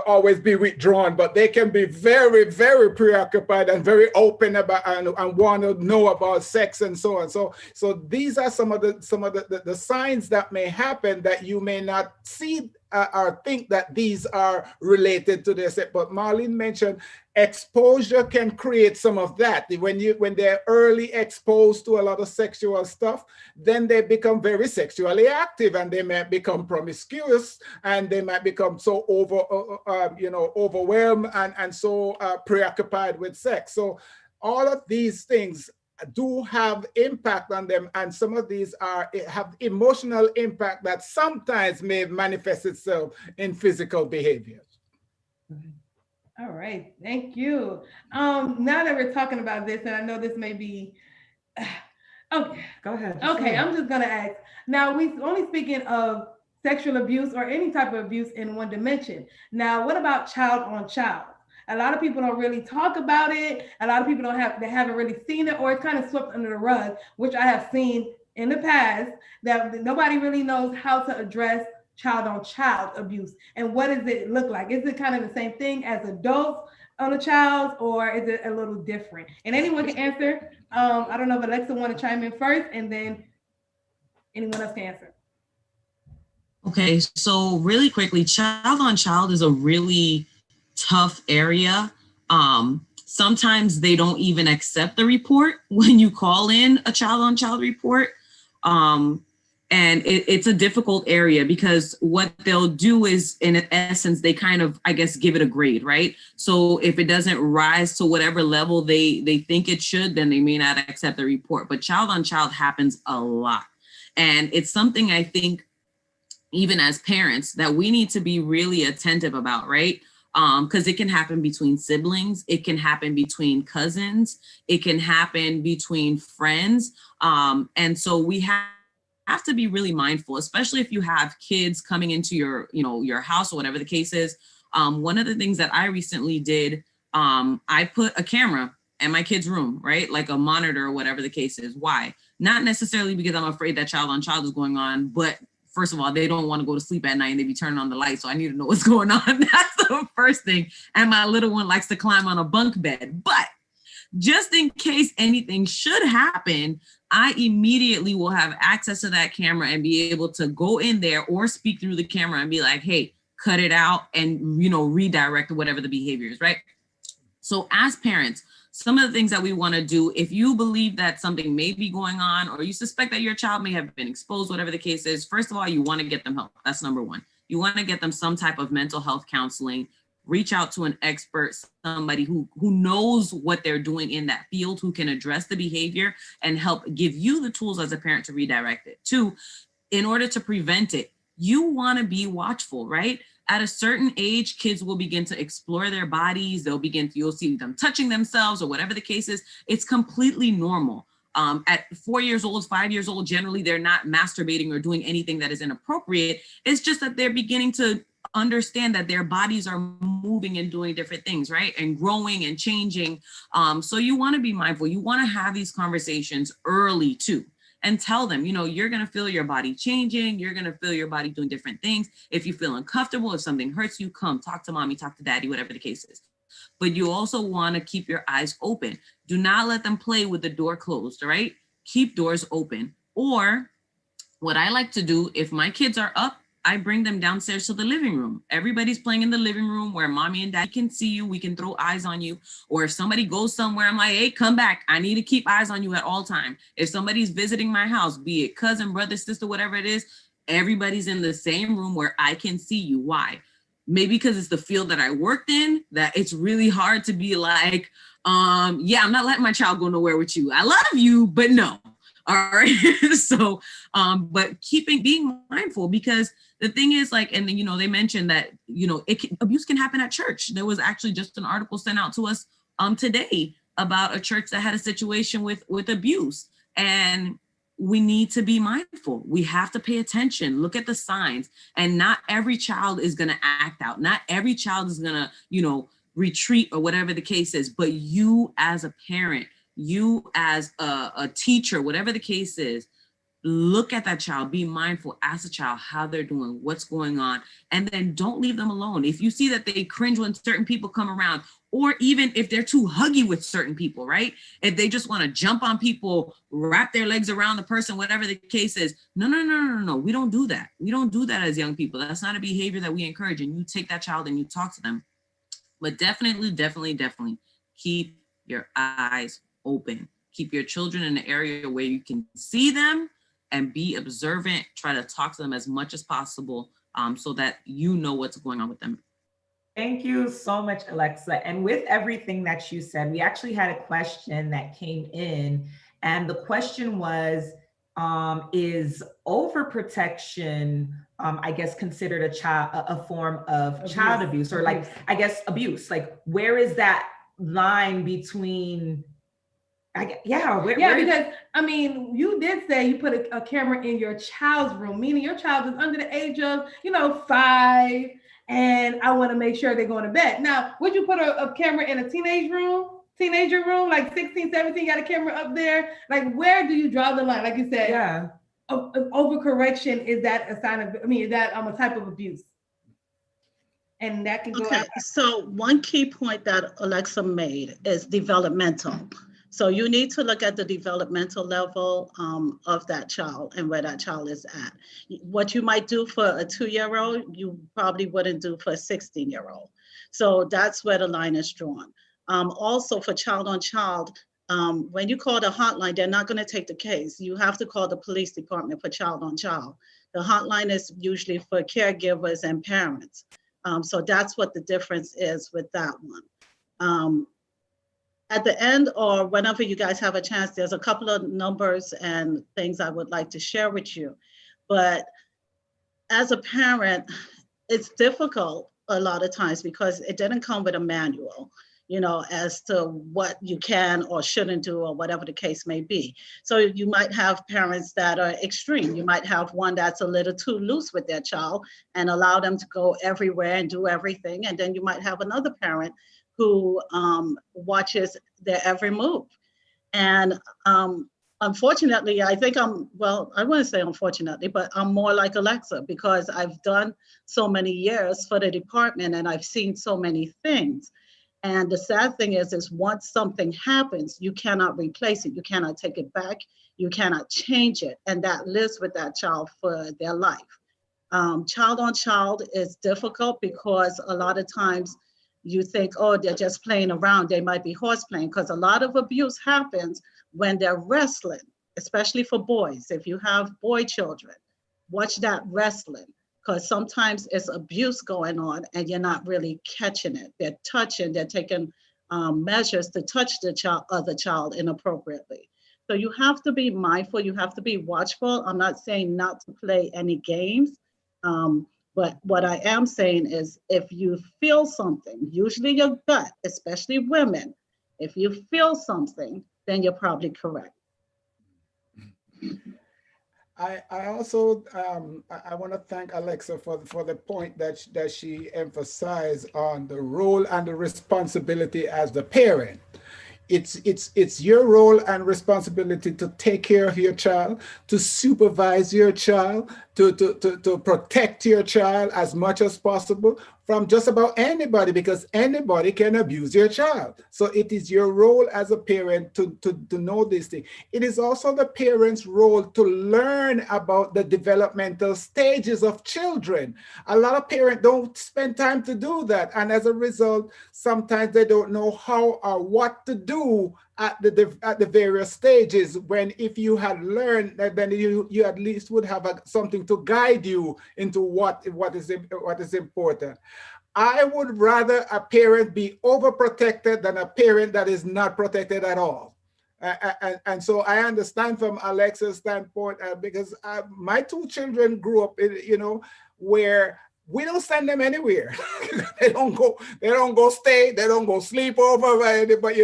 always be withdrawn, but they can be very, very preoccupied and very open about and want to know about sex and so on. So these are some of the signs that may happen that you may not see or think that these are related to this. But Marlene mentioned exposure can create some of that. When they're early exposed to a lot of sexual stuff, then they become very sexually active, and they might become promiscuous, and they might become so overwhelmed and so preoccupied with sex. So all of these things do have impact on them, and some of these have emotional impact that sometimes may manifest itself in physical behaviors. All right, thank you. Now that we're talking about this, and I know this may be, okay, go ahead. Okay, I'm just gonna ask. Now, we only speaking of sexual abuse or any type of abuse in one dimension. Now, what about child on child? A lot of people don't really talk about it. A lot of people haven't really seen it, or it's kind of swept under the rug, which I have seen in the past, that nobody really knows how to address child on child abuse. And what does it look like? Is it kind of the same thing as adults on a child, or is it a little different? And anyone can answer. I don't know if Alexa want to chime in first, and then anyone else can answer. Okay, so really quickly, child on child is a really tough area. Sometimes they don't even accept the report when you call in a child on child report. And it's a difficult area, because what they'll do is, in essence, they kind of, I guess, give it a grade, right? So if it doesn't rise to whatever level they think it should, then they may not accept the report. But child on child happens a lot. And it's something I think, even as parents, that we need to be really attentive about, right? Because it can happen between siblings, it can happen between cousins, it can happen between friends. And so we have to be really mindful, especially if you have kids coming into your house or whatever the case is. One of the things that I recently did, I put a camera in my kid's room, right? Like a monitor or whatever the case is. Why? Not necessarily because I'm afraid that child on child is going on, but first of all, they don't want to go to sleep at night and they be turning on the light. So I need to know what's going on. That's the first thing. And my little one likes to climb on a bunk bed. But just in case anything should happen, I immediately will have access to that camera and be able to go in there or speak through the camera and be like, hey, cut it out and, redirect whatever the behavior is, right? So as parents, some of the things that we want to do, if you believe that something may be going on, or you suspect that your child may have been exposed, whatever the case is, first of all, you want to get them help. That's number one. You want to get them some type of mental health counseling. Reach out to an expert, somebody who knows what they're doing in that field, who can address the behavior and help give you the tools as a parent to redirect it. Two, in order to prevent it, you want to be watchful, right? At a certain age, kids will begin to explore their bodies. You'll see them touching themselves or whatever the case is. It's completely normal. At 4 years old, 5 years old, generally, they're not masturbating or doing anything that is inappropriate. It's just that they're beginning to understand that their bodies are moving and doing different things, right? And growing and changing. So you want to be mindful. You want to have these conversations early too, and tell them, you're going to feel your body changing. You're going to feel your body doing different things. If you feel uncomfortable, if something hurts you, come talk to mommy, talk to daddy, whatever the case is. but you also want to keep your eyes open. Do not let them play with the door closed, all right? Keep doors open. Or what I like to do, if my kids are up, I bring them downstairs to the living room. Everybody's playing in the living room where mommy and dad can see you. We can throw eyes on you. Or if somebody goes somewhere, I'm like, hey, come back. I need to keep eyes on you at all times. If somebody's visiting my house, be it cousin, brother, sister, whatever it is, everybody's in the same room where I can see you. Why? Maybe because it's the field that I worked in, that it's really hard to be like, yeah, I'm not letting my child go nowhere with you. I love you, but no. All right. So, but being mindful, because the thing is, like, and then, you know, they mentioned that, you know, abuse can happen at church. There was actually just an article sent out to us today about a church that had a situation with abuse, and we need to be mindful. We have to pay attention, look at the signs, and not every child is going to act out. Not every child is going to, you know, retreat or whatever the case is, but you as a parent, you as a teacher, whatever the case is, look at that child, be mindful, ask the child how they're doing, what's going on, and then don't leave them alone. If you see that they cringe when certain people come around, or even if they're too huggy with certain people, right? If they just want to jump on people, wrap their legs around the person, whatever the case is, no. We don't do that. We don't do that as young people. That's not a behavior that we encourage. And you take that child and you talk to them. But definitely keep your eyes open. Keep your children in an area where you can see them and be observant. Try to talk to them as much as possible so that you know what's going on with them. Thank you so much, Alexa. And with everything that you said, we actually had a question that came in, and the question was, is overprotection, I guess, considered a form of child abuse, or like, I guess, abuse? Like, where is that line between? Because I mean, you did say you put a camera in your child's room, meaning your child is under the age of, 5, and I want to make sure they're going to bed. Now, would you put a camera in a teenager room, like 16, 17, got a camera up there? Like, where do you draw the line? Like you said, overcorrection, is that a sign of, is that a type of abuse? And that can go out. So one key point that Alexa made is developmental. So you need to look at the developmental level of that child and where that child is at. What you might do for a 2-year-old, you probably wouldn't do for a 16-year-old. So that's where the line is drawn. Also for child on child, when you call the hotline, they're not going to take the case. You have to call the police department for child on child. The hotline is usually for caregivers and parents. So that's what the difference is with that one. At the end, or whenever you guys have a chance, there's a couple of numbers and things I would like to share with you. But as a parent, it's difficult a lot of times because it didn't come with a manual, as to what you can or shouldn't do or whatever the case may be. So you might have parents that are extreme. You might have one that's a little too loose with their child and allow them to go everywhere and do everything. And then you might have another parent who watches their every move. And unfortunately, I think I wouldn't say unfortunately, but I'm more like Alexa because I've done so many years for the department and I've seen so many things. And the sad thing is once something happens, you cannot replace it. You cannot take it back. You cannot change it. And that lives with that child for their life. Child on child is difficult because a lot of times you think, oh, they're just playing around. They might be horse playing, because a lot of abuse happens when they're wrestling, especially for boys. If you have boy children, watch that wrestling, because sometimes it's abuse going on and you're not really catching it. They're touching, they're taking measures to touch the other child inappropriately. So you have to be mindful, you have to be watchful. I'm not saying not to play any games, but what I am saying is if you feel something, usually your gut, especially women, if you feel something, then you're probably correct. I also I want to thank Alexa for the point that she emphasized on the role and the responsibility as the parent. It's your role and responsibility to take care of your child, to supervise your child, to protect your child as much as possible from just about anybody, because anybody can abuse your child. So it is your role as a parent to know this thing. It is also the parent's role to learn about the developmental stages of children. A lot of parents don't spend time to do that. And as a result, sometimes they don't know how or what to do at the various stages, when if you had learned that, then you at least would have something to guide you into what is important. I would rather a parent be overprotected than a parent that is not protected at all. And so I understand from Alexa's standpoint, because my two children grew up in, where we don't send them anywhere. They don't go stay, they don't go sleep over, but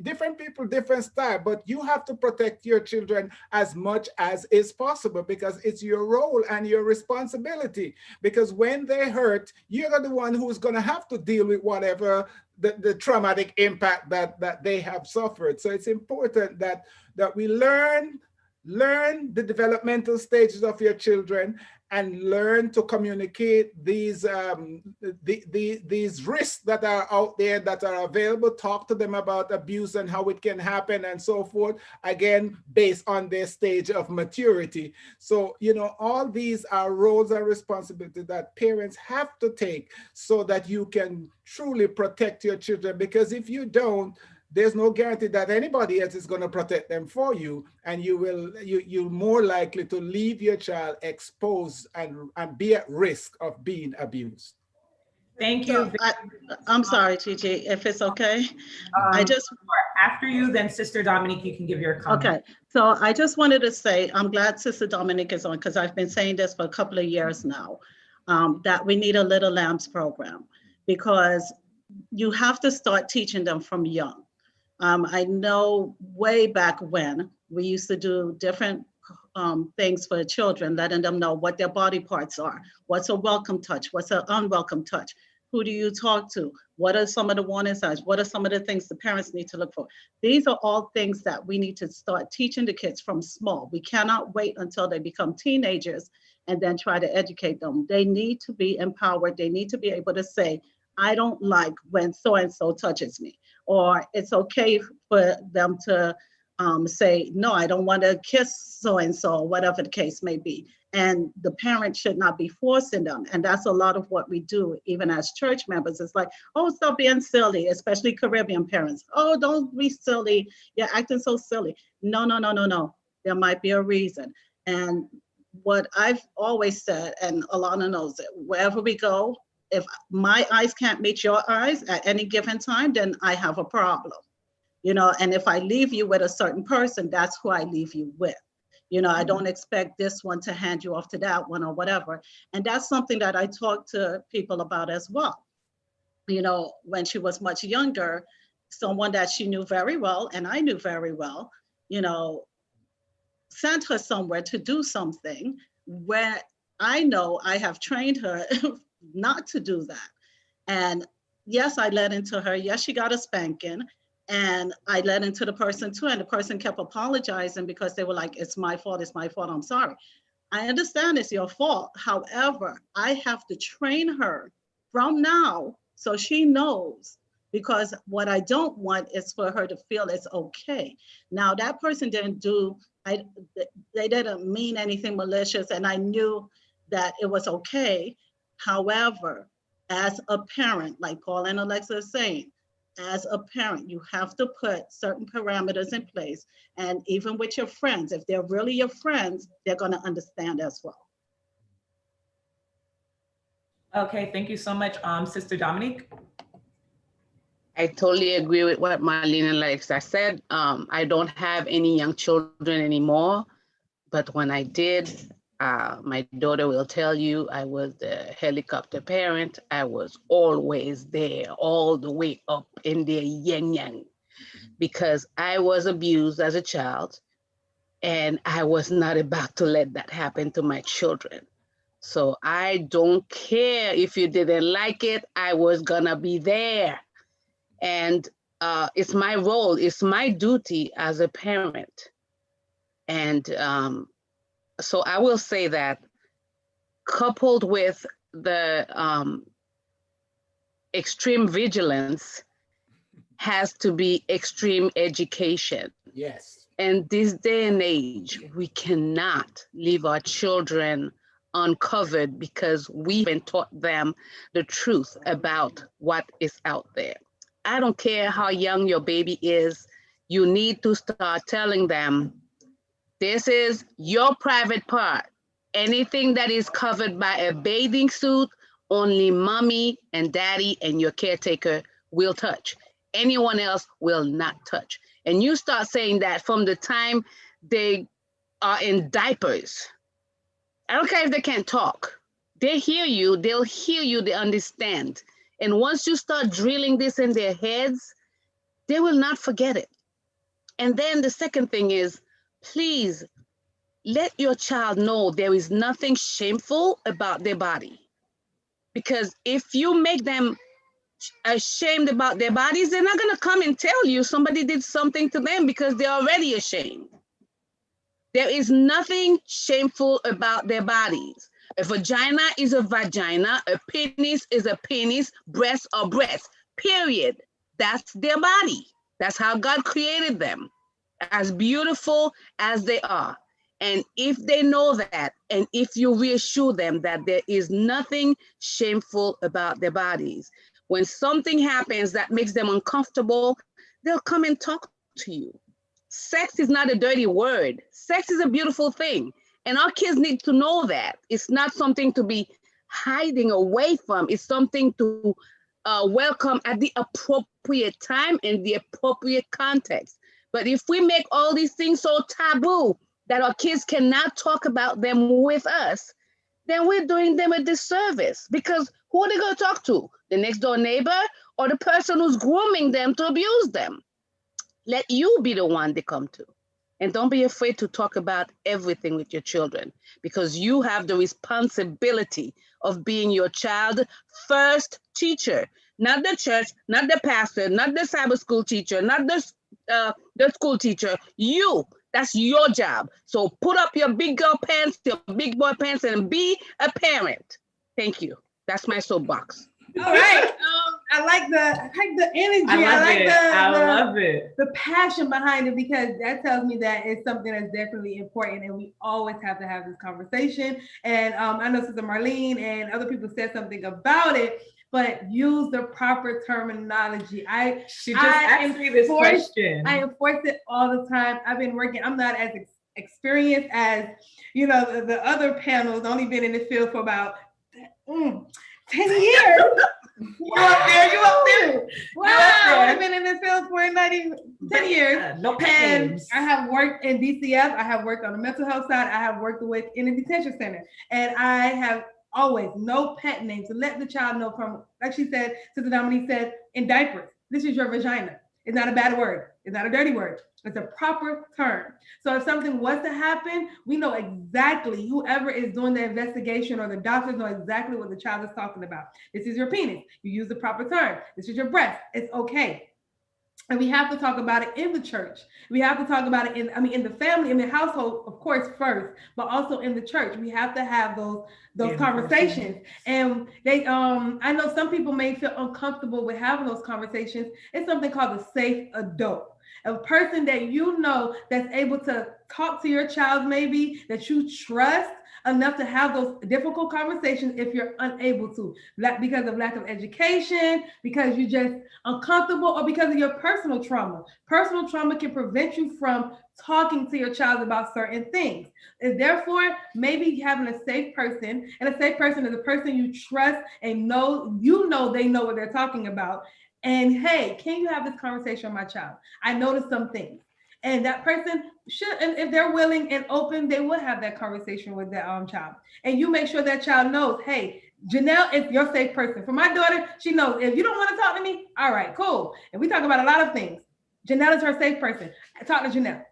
different people, different style, but you have to protect your children as much as is possible, because it's your role and your responsibility, because when they hurt, you're the one who's going to have to deal with whatever the traumatic impact that they have suffered. So it's important that we learn the developmental stages of your children and learn to communicate these risks that are out there, that are available. Talk to them about abuse and how it can happen and so forth, again, based on their stage of maturity. So, all these are roles and responsibilities that parents have to take so that you can truly protect your children, because if you don't, there's no guarantee that anybody else is going to protect them for you, and you're more likely to leave your child exposed and be at risk of being abused. Thank you. I'm sorry, Gigi, if it's okay. After you, then Sister Dominique, you can give your comment. Okay, so I just wanted to say, I'm glad Sister Dominique is on, because I've been saying this for a couple of years now, that we need a Little Lambs program, because you have to start teaching them from young. I know way back when we used to do different things for children, letting them know what their body parts are, what's a welcome touch, what's an unwelcome touch, who do you talk to, what are some of the warning signs, what are some of the things the parents need to look for. These are all things that we need to start teaching the kids from small. We cannot wait until they become teenagers and then try to educate them. They need to be empowered. They need to be able to say, I don't like when so-and-so touches me. Or it's okay for them to say, no, I don't want to kiss so-and-so, whatever the case may be. And the parent should not be forcing them. And that's a lot of what we do, even as church members. It's like, oh, stop being silly, especially Caribbean parents. Oh, don't be silly. You're acting so silly. No. There might be a reason. And what I've always said, and Alana knows it, wherever we go, if my eyes can't meet your eyes at any given time, then I have a problem, and if I leave you with a certain person, that's who I leave you with. I don't expect this one to hand you off to that one or whatever. And that's something that I talk to people about as well. When she was much younger, someone that she knew very well, and I knew very well, sent her somewhere to do something where I know I have trained her not to do that. And yes, I led into her. Yes, she got a spanking. And I led into the person too. And the person kept apologizing because they were like, it's my fault, I'm sorry. I understand it's your fault. However, I have to train her from now so she knows, because what I don't want is for her to feel it's okay. Now that person didn't do, they didn't mean anything malicious, and I knew that it was okay. However, as a parent, like Paul and Alexa are saying, as a parent, you have to put certain parameters in place. And even with your friends, if they're really your friends, they're going to understand as well. Okay, thank you so much, Sister Dominique. I totally agree with what Marlene and Alexa said. I don't have any young children anymore, but when I did, my daughter will tell you I was the helicopter parent. I was always there, all the way up in their yang, because I was abused as a child, and I was not about to let that happen to my children. So I don't care if you didn't like it, I was gonna be there. And it's my role, it's my duty as a parent. And so I will say that coupled with the extreme vigilance, has to be extreme education. Yes. And this day and age, we cannot leave our children uncovered because we haven't taught them the truth about what is out there. I don't care how young your baby is, you need to start telling them, this is your private part. Anything that is covered by a bathing suit, only mommy and daddy and your caretaker will touch. Anyone else will not touch. And you start saying that from the time they are in diapers. I don't care if they can't talk. They hear you, they'll hear you, they understand. And once you start drilling this in their heads, they will not forget it. And then the second thing is, please let your child know there is nothing shameful about their body. Because if you make them ashamed about their bodies, they're not gonna come and tell you somebody did something to them because they're already ashamed. There is nothing shameful about their bodies. A vagina is a vagina, a penis is a penis, breasts are breasts, period. That's their body. That's how God created them, as beautiful as they are. And if they know that, and if you reassure them that there is nothing shameful about their bodies, when something happens that makes them uncomfortable, they'll come and talk to you. Sex is not a dirty word. Sex is a beautiful thing. And our kids need to know that. It's not something to be hiding away from. It's something to welcome at the appropriate time and the appropriate context. But if we make all these things so taboo that our kids cannot talk about them with us, then we're doing them a disservice, because who are they going to talk to? The next door neighbor or the person who's grooming them to abuse them? Let you be the one they come to. And don't be afraid to talk about everything with your children, because you have the responsibility of being your child's first teacher, not the church, not the pastor, not the Sabbath school teacher, not the school teacher. You, that's your job. So put up your big girl pants, your big boy pants, and be a parent. Thank you. That's my soapbox. All right. I like the energy. I love it. The passion behind it, because that tells me that it's something that's definitely important, and we always have to have this conversation. And I know Sister Marlene and other people said something about it, but use the proper terminology. She just asked me this question. I enforce it all the time. I've been working. I'm not as experienced as the other panels. Only been in the field for about 10 years. You up there? Wow, I've been in this field for 10 years. No pet names. I have worked in DCF. I have worked on the mental health side. I have worked in a detention center. And I have always no pet names to let the child know from, like she said, Sister Dominique said, in diapers, this is your vagina. It's not a bad word. It's not a dirty word. It's a proper term. So if something was to happen, we know exactly, whoever is doing the investigation or the doctors know exactly what the child is talking about. This is your penis. You use the proper term. This is your breast. It's okay. And we have to talk about it in the church. We have to talk about it in the family, in the household, of course, first, but also in the church. We have to have those conversations. And they, I know some people may feel uncomfortable with having those conversations. It's something called a safe adult. A person that you know that's able to talk to your child, maybe that you trust enough to have those difficult conversations if you're unable to, because of lack of education, because you're just uncomfortable, or because of your personal trauma. Personal trauma can prevent you from talking to your child about certain things. And therefore, maybe having a safe person, and a safe person is a person you trust and they know what they're talking about. And hey, can you have this conversation with my child? I noticed some things. And that person should, and if they're willing and open, they will have that conversation with that child. And you make sure that child knows, hey, Janelle is your safe person. For my daughter, she knows, if you don't want to talk to me, all right, cool. And we talk about a lot of things. Janelle is her safe person. Talk to Janelle.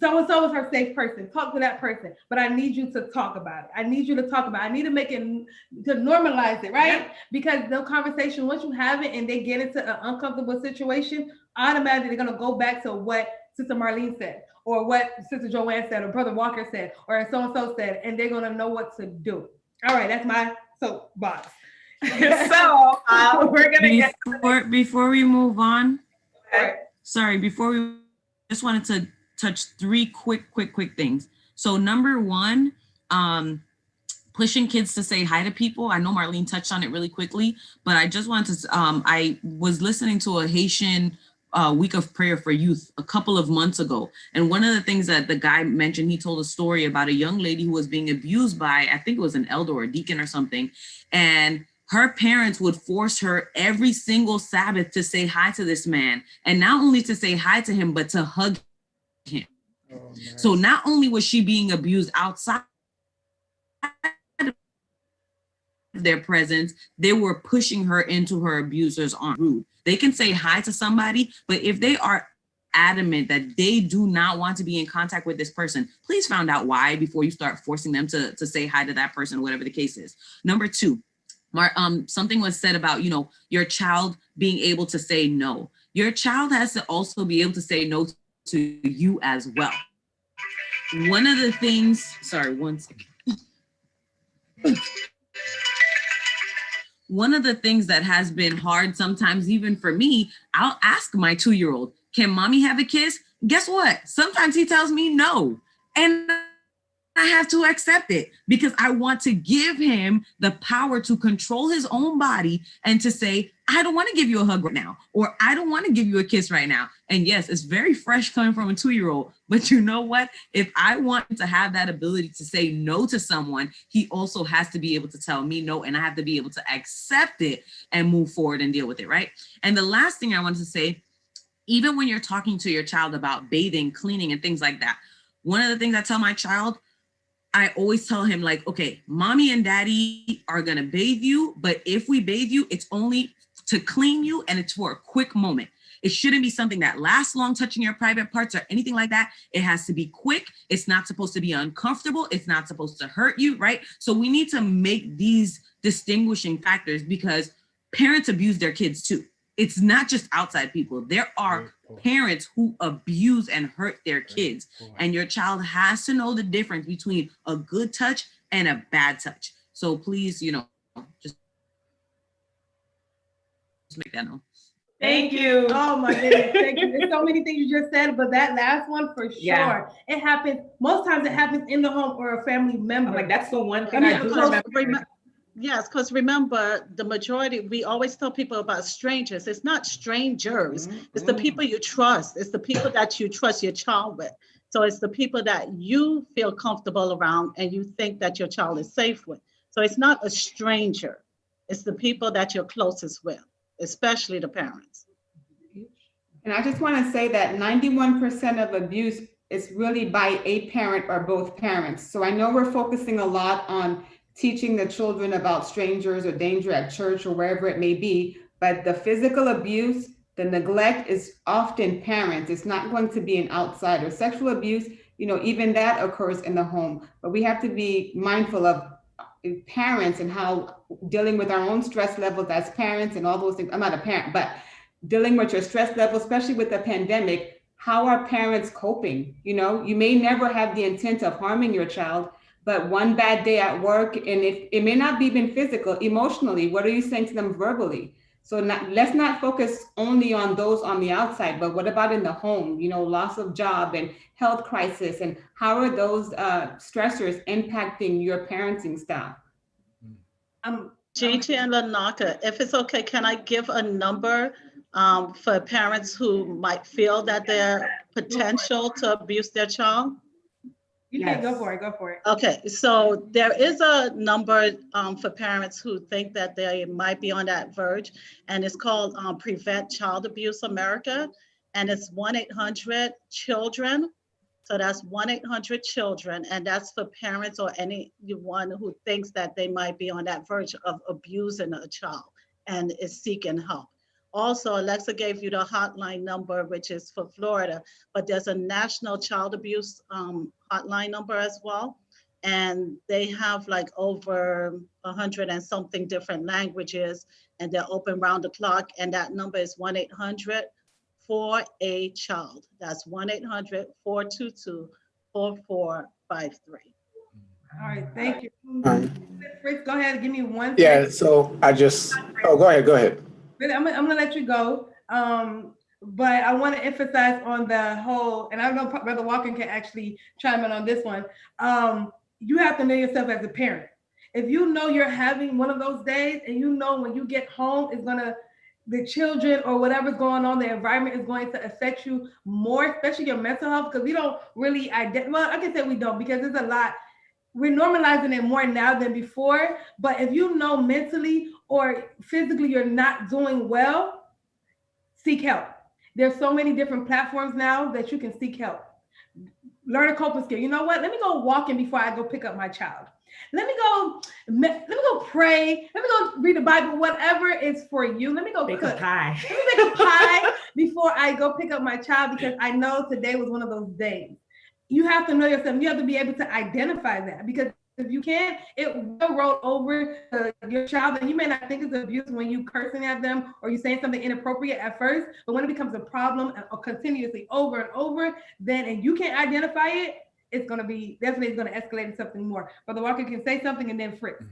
So-and-so is her safe person. Talk to that person. But I need you to talk about it. I need you to talk about it. I need to make it, to normalize it, right? Yeah. Because the conversation, once you have it and they get into an uncomfortable situation, automatically they're going to go back to what Sister Marlene said, or what Sister Joanne said, or Brother Walker said, or so-and-so said, and they're gonna know what to do. All right, that's my soapbox. So we're gonna before we move on. Okay. Sorry, before we just wanted to touch three quick things. So number one, pushing kids to say hi to people. I know Marlene touched on it really quickly, but I just wanted to, I was listening to a Haitian week of prayer for youth a couple of months ago. And one of the things that the guy mentioned, he told a story about a young lady who was being abused by, I think it was an elder or a deacon or something. And her parents would force her every single Sabbath to say hi to this man. And not only to say hi to him, but to hug him. Oh, nice. So not only was she being abused outside their presence, they were pushing her into her abuser's arms. Rude. They can say hi to somebody, but if they are adamant that they do not want to be in contact with this person, please find out why before you start forcing them to say hi to that person, whatever the case is. Number two, something was said about, your child being able to say no. Your child has to also be able to say no to you as well. One of the things, sorry, one second. One of the things that has been hard sometimes, even for me, I'll ask my 2-year-old, can mommy have a kiss? Guess what? Sometimes he tells me no. And I have to accept it because I want to give him the power to control his own body and to say, I don't want to give you a hug right now, or I don't want to give you a kiss right now. And yes, it's very fresh coming from a 2-year-old, but you know what? If I want to have that ability to say no to someone, he also has to be able to tell me no, and I have to be able to accept it and move forward and deal with it, right? And the last thing I wanted to say, even when you're talking to your child about bathing, cleaning, and things like that, one of the things I tell my child, I always tell him, like, okay, mommy and daddy are going to bathe you, but if we bathe you, it's only to clean you and it's for a quick moment. It shouldn't be something that lasts long, touching your private parts or anything like that. It has to be quick. It's not supposed to be uncomfortable. It's not supposed to hurt you, right? So we need to make these distinguishing factors because parents abuse their kids too. It's not just outside people. There are parents who abuse and hurt their kids, and your child has to know the difference between a good touch and a bad touch. So please, just make that known. Thank you. Oh my goodness, thank you. There's so many things you just said, but that last one for sure. Yeah. It happens, most times it happens in the home or a family member. I'm like, that's the one thing I do remember. Yes, because remember, the majority, we always tell people about strangers. It's not strangers. It's the people you trust. It's the people that you trust your child with. So it's the people that you feel comfortable around and you think that your child is safe with. So it's not a stranger. It's the people that you're closest with, especially the parents. And I just want to say that 91% of abuse is really by a parent or both parents. So I know we're focusing a lot on teaching the children about strangers or danger at church or wherever it may be, but the physical abuse, the neglect is often parents. It's not going to be an outsider. Sexual abuse, even that occurs in the home, but we have to be mindful of parents and how dealing with our own stress levels as parents and all those things. I'm not a parent, but dealing with your stress level, especially with the pandemic, how are parents coping? You may never have the intent of harming your child, but one bad day at work, and it may not be even physical, emotionally, what are you saying to them verbally? So let's not focus only on those on the outside, but what about in the home? Loss of job and health crisis, and how are those stressors impacting your parenting style? JT and Lanaka, if it's okay, can I give a number for parents who might feel that they're potential to abuse their child? You can go for it. Okay, so there is a number for parents who think that they might be on that verge, and it's called Prevent Child Abuse America, and it's 1-800-CHILDREN. So that's 1-800-CHILDREN, and that's for parents or anyone who thinks that they might be on that verge of abusing a child and is seeking help. Also, Alexa gave you the hotline number, which is for Florida, but there's a national child abuse hotline number as well. And they have like over 100 and something different languages, and they're open round the clock. And that number is for a child. That's 1-800-422-4453. All right, thank you. Um, Fritz, go ahead, give me one yeah, second. so go ahead. Really, I'm gonna let you go. But I want to emphasize on the whole, and I know Brother Walker can actually chime in on this one. You have to know yourself as a parent. If you know you're having one of those days, and you know when you get home, the children or whatever's going on, the environment is going to affect you more, especially your mental health, because we don't really well, I can say we don't, because there's a lot. We're normalizing it more now than before. But if you know mentally or physically you're not doing well, seek help. There's so many different platforms now that you can seek help. Learn a coping skill. You know what? Let me go walking before I go pick up my child. Let me go pray. Let me go read the Bible, whatever is for you. Let me go Bake cook. a pie. Let me make a pie before I go pick up my child, because I know today was one of those days. You have to know yourself. You have to be able to identify that, because if you can't, it will roll over your child, and you may not think it's abuse when you cursing at them or you saying something inappropriate at first, but when it becomes a problem or continuously over and over, then and you can't identify it, it's going to be definitely going to escalate to something more. Brother Walker can say something, and then Fritz.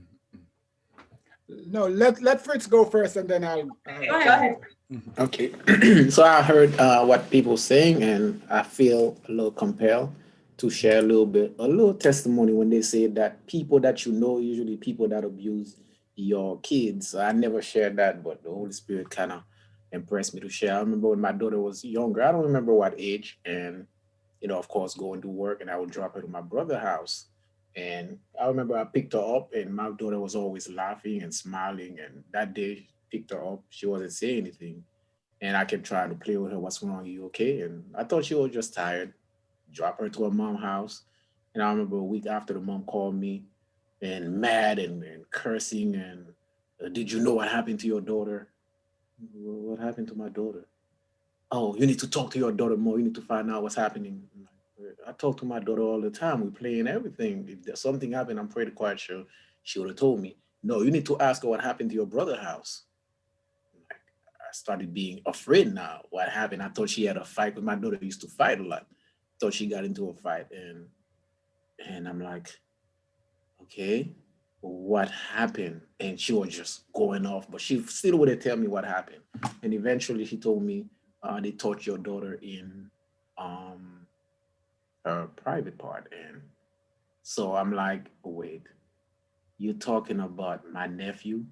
No, let Fritz go first, and then I'll go ahead. Okay, so I heard what people saying, and I feel a little compelled to share a little testimony when they say that people that you know, usually people that abuse your kids. I never shared that, but the Holy Spirit kind of impressed me to share. I remember when my daughter was younger, I don't remember what age, and of course, going to work, and I would drop her to my brother's house. And I remember I picked her up, and my daughter was always laughing and smiling. And that day, picked her up, she wasn't saying anything. And I kept trying to play with her. What's wrong? Are you okay? And I thought she was just tired. Drop her to her mom's house. And I remember a week after, the mom called me and mad and cursing. And did you know what happened to your daughter? What happened to my daughter? Oh, you need to talk to your daughter more. You need to find out what's happening. I talk to my daughter all the time. We play in everything. If there's something happened, I'm pretty quite sure she would have told me. No, you need to ask her what happened to your brother's house. I started being afraid now. What happened? I thought she had a fight, because my daughter used to fight a lot. Thought she got into a fight, and I'm like, okay, what happened? And she was just going off, but she still wouldn't tell me what happened. And eventually she told me, they taught your daughter in her private part. And so I'm like, wait, you're talking about my nephew?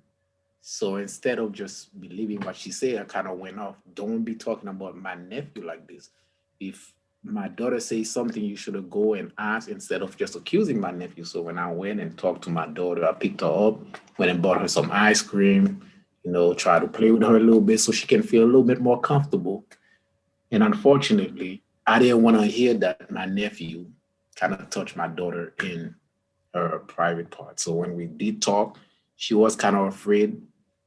So instead of just believing what she said, I kind of went off. Don't be talking about my nephew like this. If my daughter says something, you should have go and ask instead of just accusing my nephew. So when I went and talked to my daughter, I picked her up, went and bought her some ice cream, try to play with her a little bit so she can feel a little bit more comfortable. And unfortunately, I didn't want to hear that my nephew kind of touched my daughter in her private part. So when we did talk, she was kind of afraid,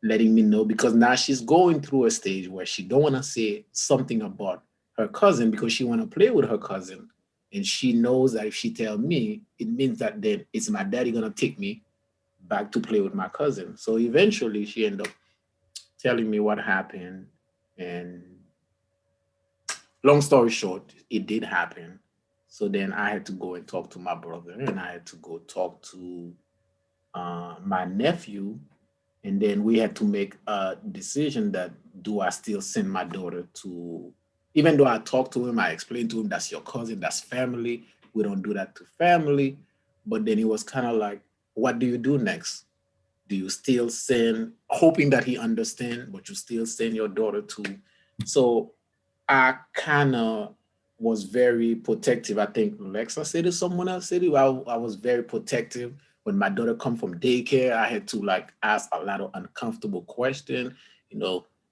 letting me know, because now she's going through a stage where she don't want to say something about her cousin because she want to play with her cousin. And she knows that if she tell me, it means that then it's my daddy going to take me back to play with my cousin. So eventually she ended up telling me what happened. And long story short, it did happen. So then I had to go and talk to my brother, and I had to go talk to my nephew. And then we had to make a decision that, do I still send my daughter to, even though I talked to him, I explained to him, that's your cousin, that's family. We don't do that to family. But then he was kind of like, what do you do next? Do you still send, hoping that he understands, but you still send your daughter to? So I kind of was very protective. I think Lexa said it, someone else said it. I was very protective. When my daughter come from daycare, I had to ask a lot of uncomfortable questions,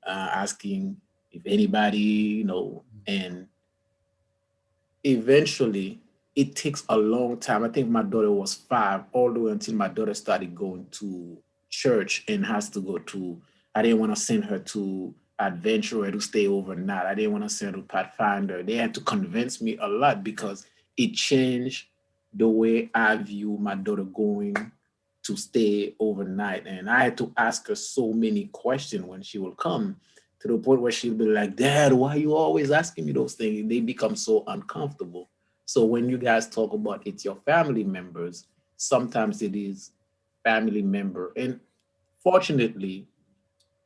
asking if anybody, and eventually it takes a long time. I think my daughter was 5, all the way until my daughter started going to church and has to go to, I didn't want to send her to Adventure or to stay overnight. I didn't want to send her to Pathfinder. They had to convince me a lot because it changed the way I view my daughter going to stay overnight. And I had to ask her so many questions when she would come. to the point where she'll be like, Dad, why are you always asking me those things? They become so uncomfortable. So when you guys talk about it's your family members, sometimes it is family member. And fortunately,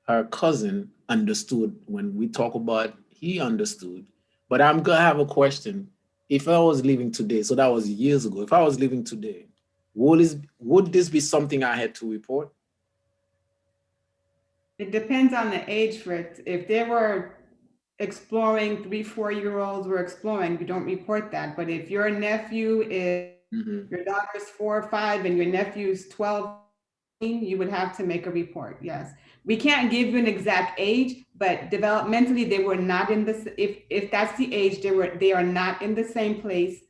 her cousin understood when we talk about, he understood. But I'm gonna have a question. If I was living today, so that was years ago, if I was living today, would this be something I had to report? It depends on the age for it. If they were exploring, 3-4-year-olds were exploring, you don't report that. But if your nephew is, your daughter's 4 or 5 and your nephew's 12, you would have to make a report, yes. We can't give you an exact age, but developmentally they were not in this, if that's the age, they are not in the same place.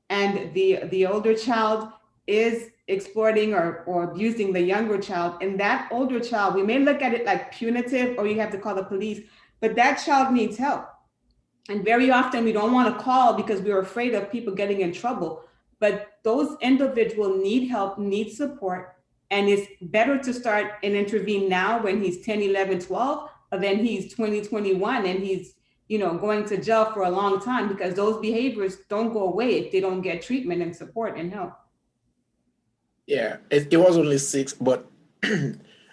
And the older child is exploiting or abusing the younger child. And that older child, we may look at it like punitive or you have to call the police, but that child needs help. And very often we don't want to call because we're afraid of people getting in trouble. But those individuals need help, need support. And it's better to start and intervene now when he's 10, 11, 12, or then he's 20, 21, and he's, you know, going to jail for a long time, because those behaviors don't go away if they don't get treatment and support and help. Yeah, it was only 6, but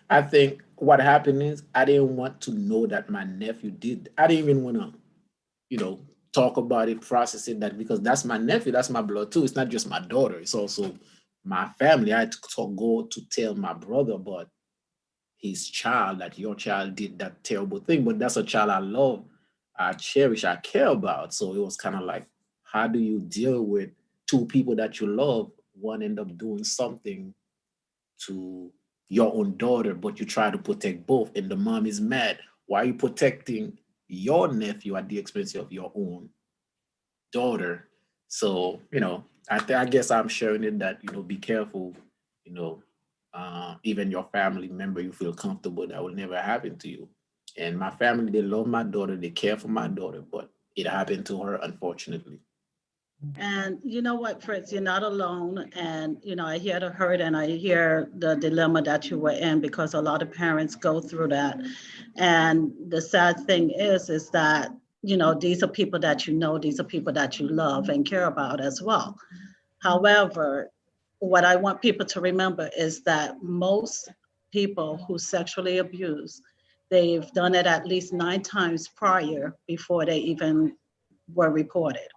I think what happened is I didn't want to know that my nephew did. I didn't even want to, you know, talk about it, process it, that because that's my nephew, that's my blood too. It's not just my daughter, it's also my family. I had to go to tell my brother about his child, that your child did that terrible thing, but that's a child I love, I cherish, I care about. So it was kind of like, how do you deal with 2 people that you love? One end up doing something to your own daughter, but you try to protect both, and the mom is mad. Why are you protecting your nephew at the expense of your own daughter? So, you know, I guess I'm sharing it that, you know, be careful, you know, even your family member, you feel comfortable, that will never happen to you. And my family, they love my daughter, they care for my daughter, but it happened to her, unfortunately. And you know what, Fritz, you're not alone. And, you know, I hear the hurt and I hear the dilemma that you were in, because a lot of parents go through that. And the sad thing is that, you know, these are people that you know, these are people that you love and care about as well. However, what I want people to remember is that most people who sexually abuse, they've done it at least 9 times prior before they even were reported.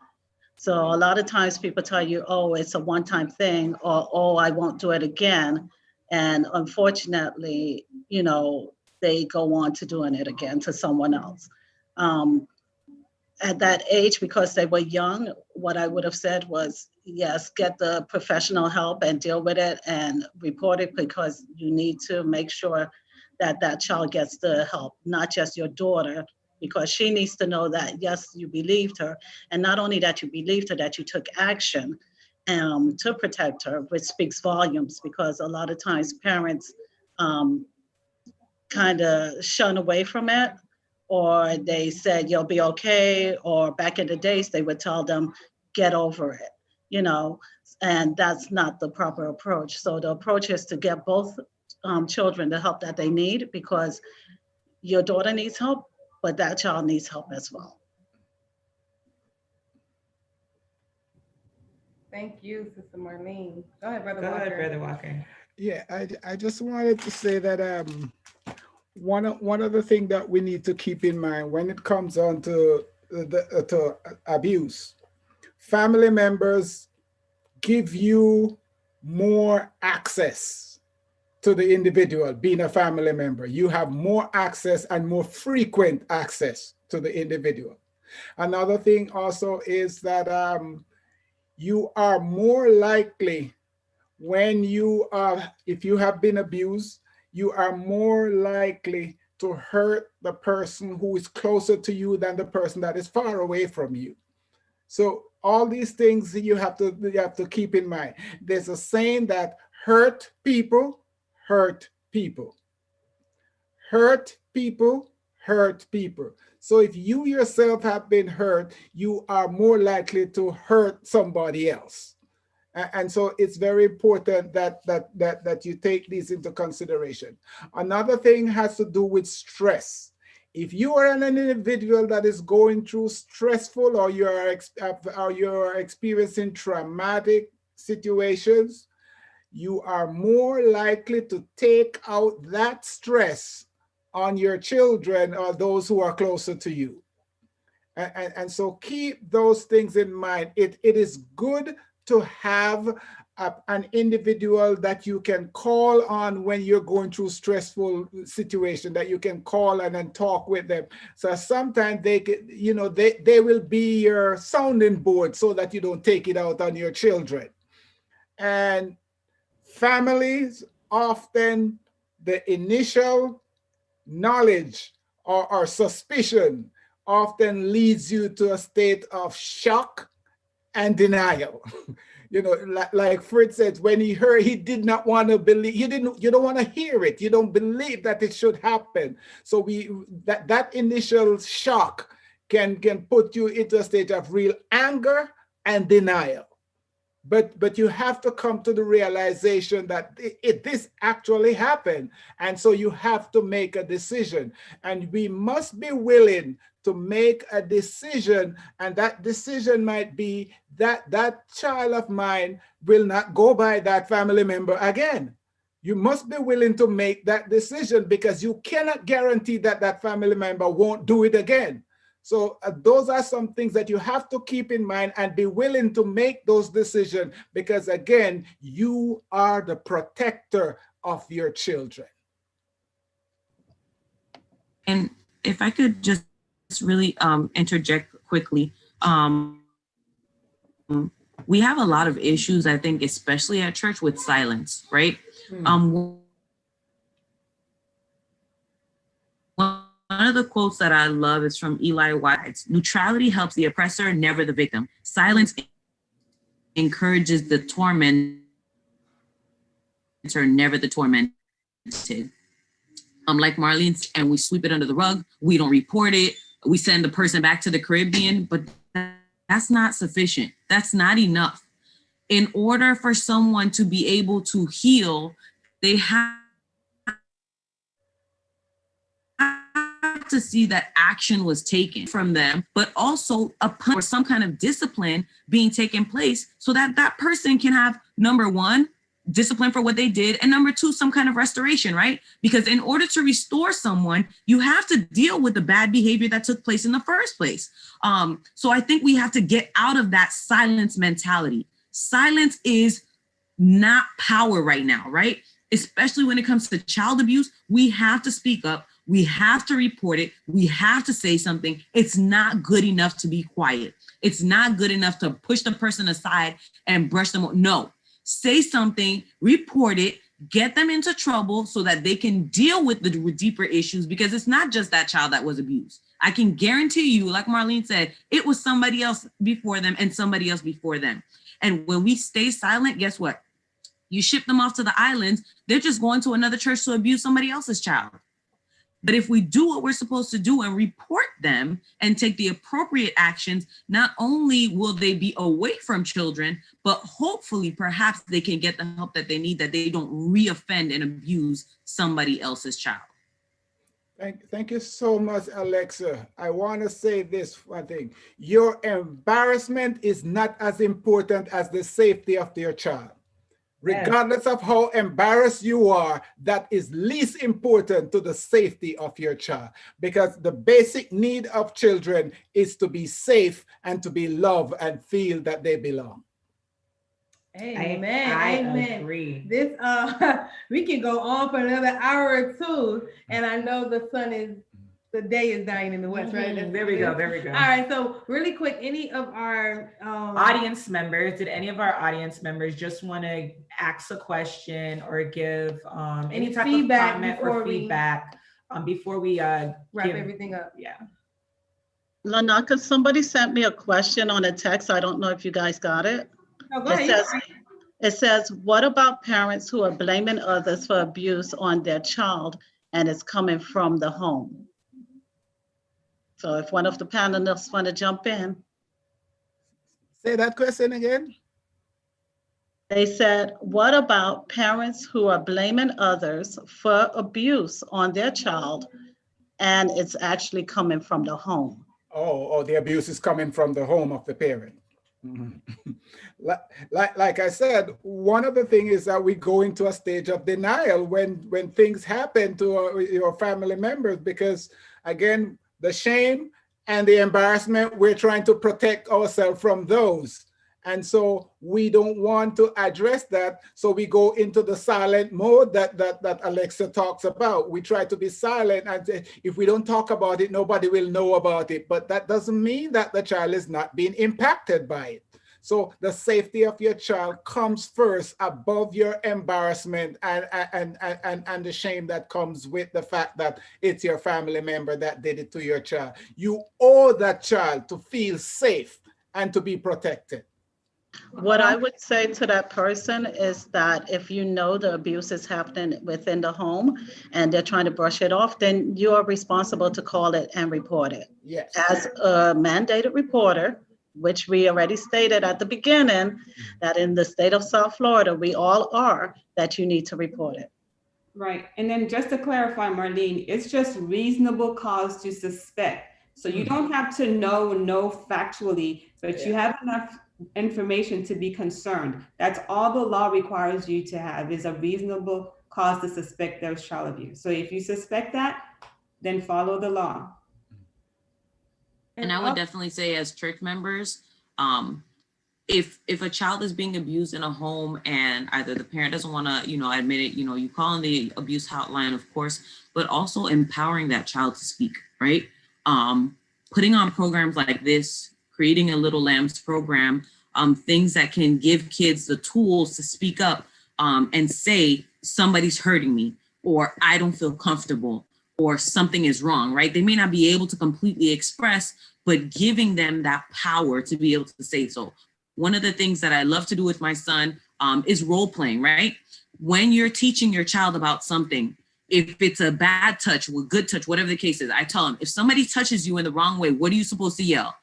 So a lot of times people tell you, oh, it's a one-time thing, or, oh, I won't do it again. And unfortunately, you know, they go on to doing it again to someone else. At that age, because they were young, what I would have said was, yes, get the professional help and deal with it and report it, because you need to make sure that that child gets the help, not just your daughter, because she needs to know that, yes, you believed her. And not only that you believed her, that you took action to protect her, which speaks volumes, because a lot of times parents kind of shun away from it, or they said, you'll be okay. Or back in the days, they would tell them, get over it, you know, and that's not the proper approach. So the approach is to get both children the help that they need, because your daughter needs help, but that child needs help as well. Thank you, Sister Marlene. Go ahead, Brother Go Walker. ahead, Brother Walker. Yeah, I just wanted to say that one of the things that we need to keep in mind when it comes on to abuse, family members give you more access to the individual. Being a family member, you have more access and more frequent access to the individual. Another thing also is that you are more likely, when you are, if you have been abused, you are more likely to hurt the person who is closer to you than the person that is far away from you. So all these things you have to keep in mind. There's a saying that hurt people hurt people. Hurt people hurt people. So if you yourself have been hurt, you are more likely to hurt somebody else. And so it's very important that you take these into consideration. Another thing has to do with stress. if you are an individual that is going through stressful or you're experiencing traumatic situations, you are more likely to take out that stress on your children or those who are closer to you. And so keep those things in mind. It is good to have an individual that you can call on when you're going through stressful situation, that you can call and talk with them. So sometimes they will be your sounding board so that you don't take it out on your children. And families, often the initial knowledge or suspicion often leads you to a state of shock and denial. Like Fritz said, when he heard, he did not want to believe, you don't want to hear it. You don't believe that it should happen. So that initial shock can put you into a state of real anger and denial. But you have to come to the realization that this actually happened. And so you have to make a decision. And we must be willing to make a decision. And that decision might be that that child of mine will not go by that family member again. You must be willing to make that decision because you cannot guarantee that that family member won't do it again. So those are some things that you have to keep in mind and be willing to make those decisions because, again, you are the protector of your children. And if I could just really interject quickly, we have a lot of issues, I think, especially at church with silence, right? One of the quotes that I love is from Eli White. Neutrality helps the oppressor, never the victim. Silence encourages the tormentor, never the tormented. Like Marlene, and we sweep it under the rug. We don't report it. We send the person back to the Caribbean, but that's not sufficient. That's not enough. In order for someone to be able to heal, they have to see that action was taken from them, but also or some kind of discipline being taken place so that that person can have, number one, discipline for what they did, and number two, some kind of restoration, right? Because in order to restore someone, you have to deal with the bad behavior that took place in the first place. So I think we have to get out of that silence mentality. Silence is not power right now, right? Especially when it comes to child abuse, we have to speak up. We have to report it. We have to say something. It's not good enough to be quiet. It's not good enough to push the person aside and brush them off. No, say something, report it, get them into trouble so that they can deal with the deeper issues, because it's not just that child that was abused. I can guarantee you, like Marlene said, it was somebody else before them and somebody else before them. And when we stay silent, guess what? You ship them off to the islands, they're just going to another church to abuse somebody else's child. But if we do what we're supposed to do and report them and take the appropriate actions, not only will they be away from children, but hopefully perhaps they can get the help that they need, that they don't reoffend and abuse somebody else's child. Thank you so much, Alexa. I want to say this one thing. Your embarrassment is not as important as the safety of your child. Regardless of how embarrassed you are, that is least important to the safety of your child, because the basic need of children is to be safe and to be loved and feel that they belong. Amen. I Amen. agree. This we can go on for another hour or two, and I know the day is dying in the West, right? There we go. There we go. All right. So really quick, any of our audience members, did any of our audience members just want to ask a question or give any type of comment or feedback before we wrap everything up? Yeah. Lanaka, somebody sent me a question on a text. I don't know if you guys got it. Oh, go ahead. It says, what about parents who are blaming others for abuse on their child and it's coming from the home? So if one of the panelists want to jump in. Say that question again. They said, what about parents who are blaming others for abuse on their child and it's actually coming from the home. Oh, the abuse is coming from the home of the parent. Mhm. Like I said, one of the things is that we go into a stage of denial when things happen to your family members, because again, the shame and the embarrassment, we're trying to protect ourselves from those. And so we don't want to address that. So we go into the silent mode that Alexa talks about. We try to be silent, and if we don't talk about it, nobody will know about it. But that doesn't mean that the child is not being impacted by it. So the safety of your child comes first above your embarrassment and the shame that comes with the fact that it's your family member that did it to your child. You owe that child to feel safe and to be protected. What I would say to that person is that if you know the abuse is happening within the home and they're trying to brush it off, then you are responsible to call it and report it. Yes. As a mandated reporter, which we already stated at the beginning, that in the state of South Florida, we all are, that you need to report it. Right. And then just to clarify, Marlene, it's just reasonable cause to suspect. So you don't have to know factually, but you have enough information to be concerned. That's all the law requires you to have, is a reasonable cause to suspect there's child abuse. So if you suspect that, then follow the law. And I would definitely say, as church members, if a child is being abused in a home and either the parent doesn't want to, admit it, you call in the abuse hotline, of course, but also empowering that child to speak, right? Putting on programs like this, creating a Little Lambs program, things that can give kids the tools to speak up and say, somebody's hurting me, or I don't feel comfortable, or something is wrong, right? They may not be able to completely express, but giving them that power to be able to say so. One of the things that I love to do with my son is role playing, right? When you're teaching your child about something, if it's a bad touch or a good touch, whatever the case is, I tell him, if somebody touches you in the wrong way, what are you supposed to yell?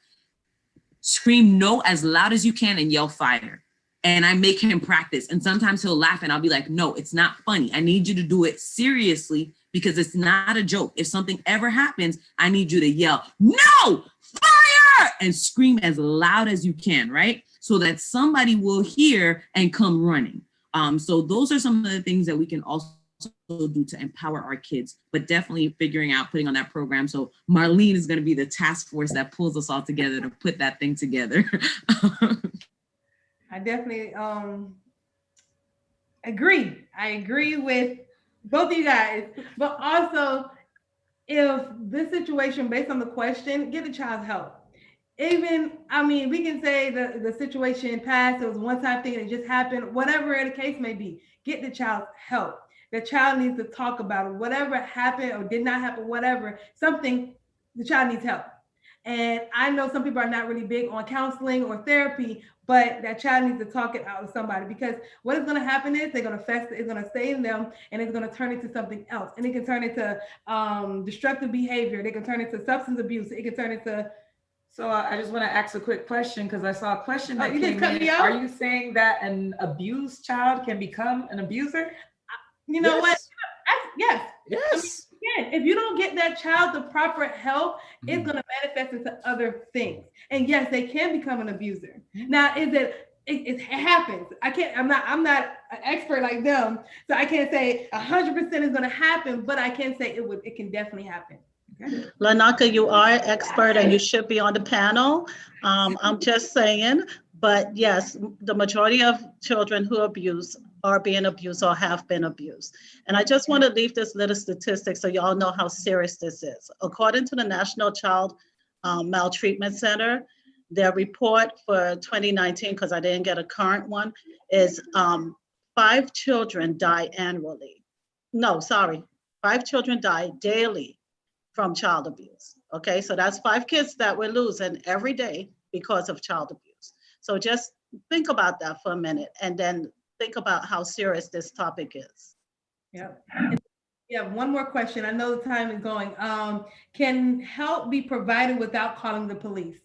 Scream no as loud as you can and yell fire. And I make him practice. And sometimes he'll laugh and I'll be like, no, it's not funny. I need you to do it seriously because it's not a joke. If something ever happens, I need you to yell, no, fire, and scream as loud as you can, right? So that somebody will hear and come running. So those are some of the things that we can also do to empower our kids, but definitely figuring out, putting on that program. So Marlene is going to be the task force that pulls us all together to put that thing together. I definitely agree. I agree with both of you guys, but also if this situation, based on the question, give the child help. Even, we can say the situation passed, it was a one-time thing, it just happened, whatever the case may be, get the child help. The child needs to talk about it, whatever happened or did not happen, whatever, something, the child needs help. And I know some people are not really big on counseling or therapy, but that child needs to talk it out with somebody, because what is going to happen is they're going to fester, it's going to stay in them, and it's going to turn into something else. And it can turn into destructive behavior. They can turn into substance abuse. It can turn into. So I just want to ask a quick question, because I saw a question that you came just cut in. me out? Are you saying that an abused child can become an abuser? You know what? Yes. Yes. If you don't get that child the proper help, it's going to manifest into other things. And yes, they can become an abuser. Now, it happens. I'm not an expert like them, so I can't say 100% is going to happen, but I can say it can definitely happen. Okay. Lanaka, you are an expert and you should be on the panel. I'm just saying, but yes, the majority of children who abuse are being abused or have been abused. And I just want to leave this little statistic so y'all know how serious this is. According to the National Child Maltreatment Center, their report for 2019, because I didn't get a current one, is 5 children die annually. No, sorry, 5 children die daily from child abuse. Okay, so that's 5 kids that we're losing every day because of child abuse. So just think about that for a minute, and then think about how serious this topic is. Yeah. Yeah, one more question. I know the time is going. Can help be provided without calling the police?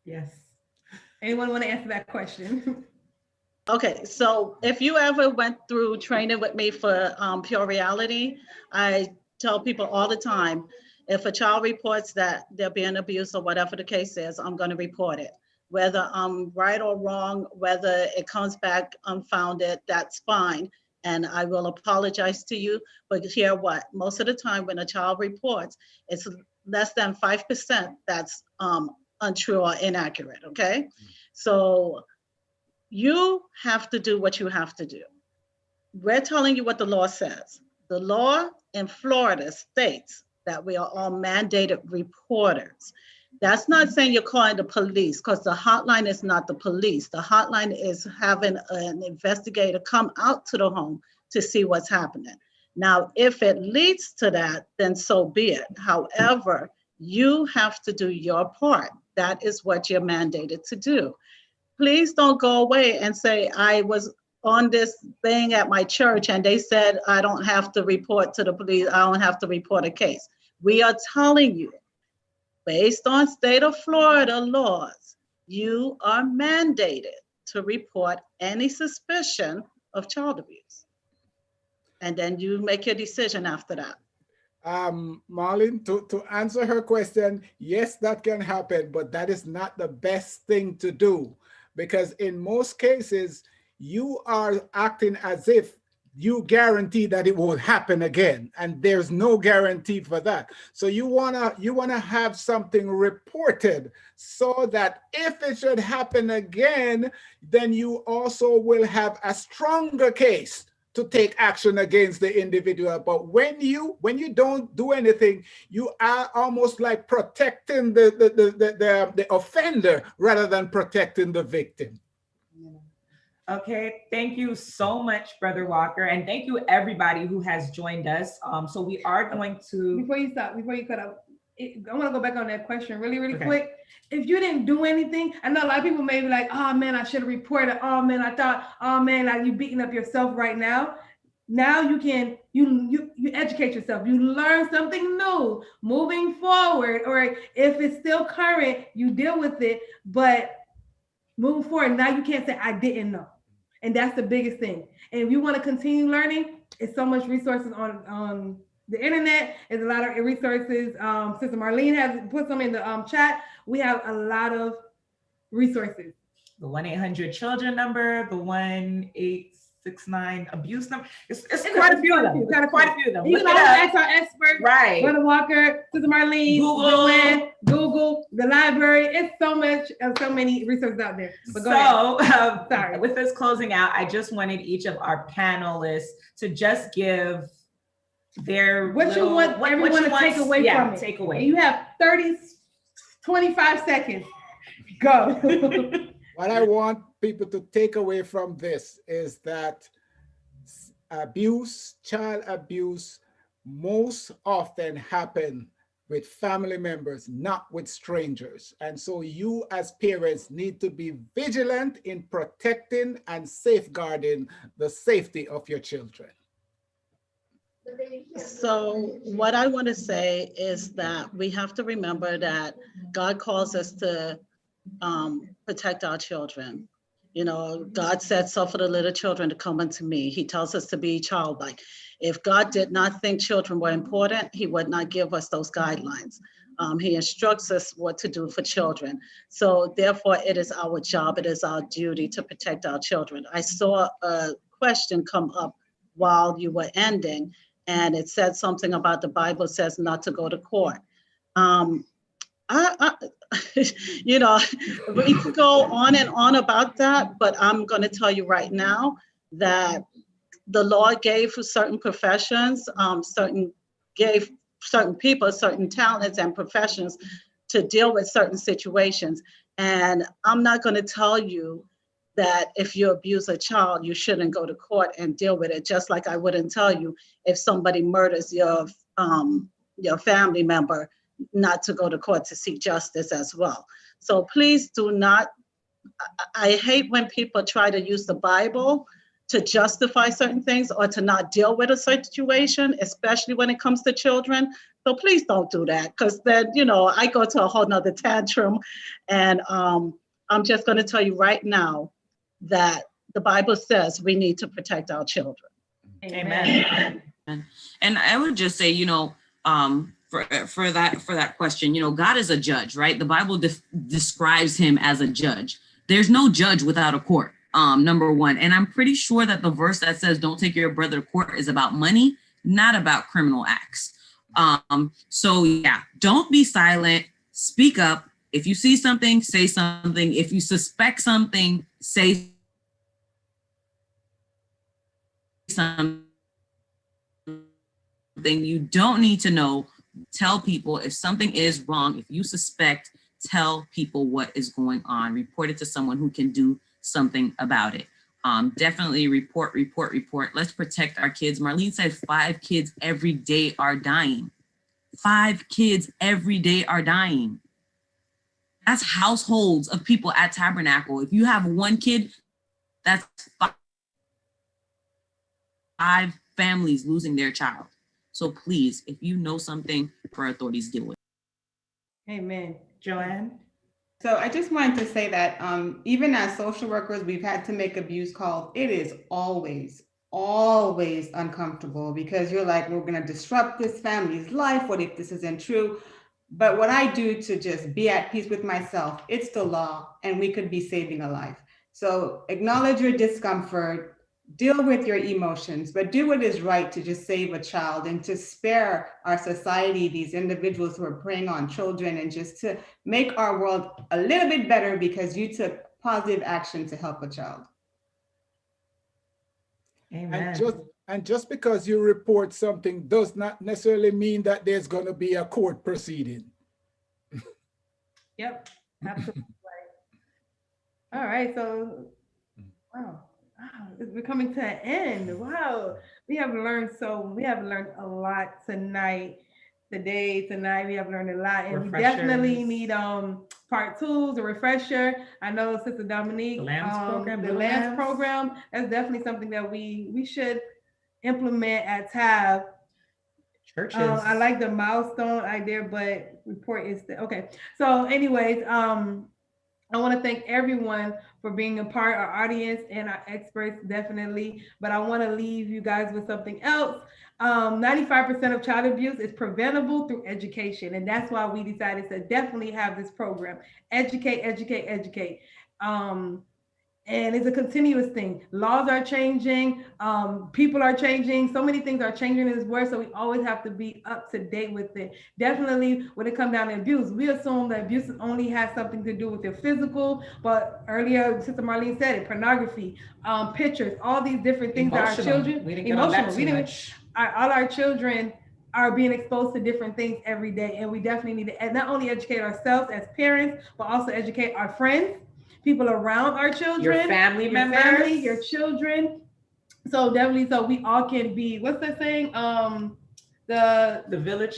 Yes. Anyone want to answer that question? Okay, so if you ever went through training with me for Pure Reality, I tell people all the time, if a child reports that they're being abused or whatever the case is, I'm going to report it. Whether I'm right or wrong, whether it comes back unfounded, that's fine. And I will apologize to you. But hear what? Most of the time when a child reports, it's less than 5% that's untrue or inaccurate, okay? So you have to do what you have to do. We're telling you what the law says. The law in Florida states that we are all mandated reporters. That's not saying you're calling the police, because the hotline is not the police. The hotline is having an investigator come out to the home to see what's happening. Now, if it leads to that, then so be it. However, you have to do your part. That is what you're mandated to do. Please don't go away and say, I was on this thing at my church and they said I don't have to report to the police, I don't have to report a case. We are telling you, based on state of Florida laws, you are mandated to report any suspicion of child abuse. And then you make your decision after that. Marlene, to answer her question, yes, that can happen, but that is not the best thing to do, because in most cases, you are acting as if you guarantee that it won't happen again, and there's no guarantee for that. So you wanna have something reported so that if it should happen again, then you also will have a stronger case to take action against the individual. But when you don't do anything, you are almost like protecting the offender rather than protecting the victim. Okay, thank you so much, Brother Walker, and thank you everybody who has joined us. So we are going to— Before you cut out, I want to go back on that question really quick. If you didn't do anything, I know a lot of people may be like, oh man, I should have reported. Oh man, I thought, oh man, like you beating up yourself right now. Now you can, you educate yourself. You learn something new moving forward, or if it's still current, you deal with it. But moving forward, now you can't say I didn't know. And that's the biggest thing. And if you want to continue learning, it's so much resources on the internet. There's a lot of resources. Sister Marlene has put some in the chat. We have a lot of resources. The 1-800-CHILDREN number, the 1-869 abuse number. It's quite a few of them. Quite a few of them. You can always ask our experts, right? Brother Walker, Sister Marlene, Joanne, Google, the library. It's so many resources out there. But go ahead. Sorry. With us closing out, I just wanted each of our panelists to just give their what you want everyone to take away from it. Take away. And you have 25 seconds. Go. What I want people to take away from this is that child abuse most often happen with family members, not with strangers. And so you as parents need to be vigilant in protecting and safeguarding the safety of your children. So what I want to say is that we have to remember that God calls us to protect our children. You know, God said, suffer the little children to come unto me. He tells us to be childlike. If God did not think children were important, he would not give us those guidelines. He instructs us what to do for children. So therefore, it is our job, it is our duty to protect our children. I saw a question come up while you were ending, and it said something about the Bible says not to go to court. You know, we could go on and on about that, but I'm going to tell you right now that the law gave for certain professions, gave certain people certain talents and professions to deal with certain situations. And I'm not going to tell you that if you abuse a child, you shouldn't go to court and deal with it. Just like I wouldn't tell you if somebody murders your family member, not to go to court to seek justice as well. So please do not, I hate when people try to use the Bible to justify certain things or to not deal with a situation, especially when it comes to children. So please don't do that, because then, you know, I go to a whole nother tantrum. And I'm just going to tell you right now that the Bible says we need to protect our children. Amen. And I would just say, for that question, God is a judge, right? The Bible describes him as a judge. There's no judge without a court, number one. And I'm pretty sure that the verse that says don't take your brother to court is about money, not about criminal acts. So yeah, don't be silent, speak up. If you see something, say something. If you suspect something, say something. You don't need to know. Tell people if something is wrong. If you suspect, tell people what is going on. Report it to someone who can do something about it. Definitely report. Let's protect our kids. Marlene said 5 kids every day are dying. 5 kids every day are dying. That's households of people at Tabernacle. If you have 1 kid, that's 5 families losing their child. So please, if you know something, for authorities, deal with it. Amen. Joanne? So I just wanted to say that even as social workers, we've had to make abuse calls. It is always uncomfortable because you're like, we're going to disrupt this family's life. What if this isn't true? But what I do to just be at peace with myself, it's the law and we could be saving a life. So acknowledge your discomfort, deal with your emotions, but do what is right to just save a child and to spare our society, these individuals who are preying on children, and just to make our world a little bit better because you took positive action to help a child. Amen. And just because you report something does not necessarily mean that there's going to be a court proceeding. Yep, absolutely right. All right, so wow, we're coming to an end. Wow, we have learned a lot tonight. Tonight we have learned a lot, and we definitely need part 2, the refresher. I know Sister Dominique, the Lambs program. That's definitely something that we should implement at TAB. Churches. I like the milestone idea, but report is okay. So anyways, I want to thank everyone for being a part, our audience and our experts, definitely. But I want to leave you guys with something else. 95% of child abuse is preventable through education. And that's why we decided to definitely have this program. Educate. And it's a continuous thing. Laws are changing, people are changing, so many things are changing in this world, so we always have to be up to date with it. Definitely when it comes down to abuse, we assume that abuse only has something to do with your physical, but earlier Sister Marlene said it, pornography, pictures, all these different things that our children, all our children are being exposed to different things every day, and we definitely need to not only educate ourselves as parents, but also educate our friends, people around our children, your family members, your children. So definitely, so we all can be, what's that saying? The village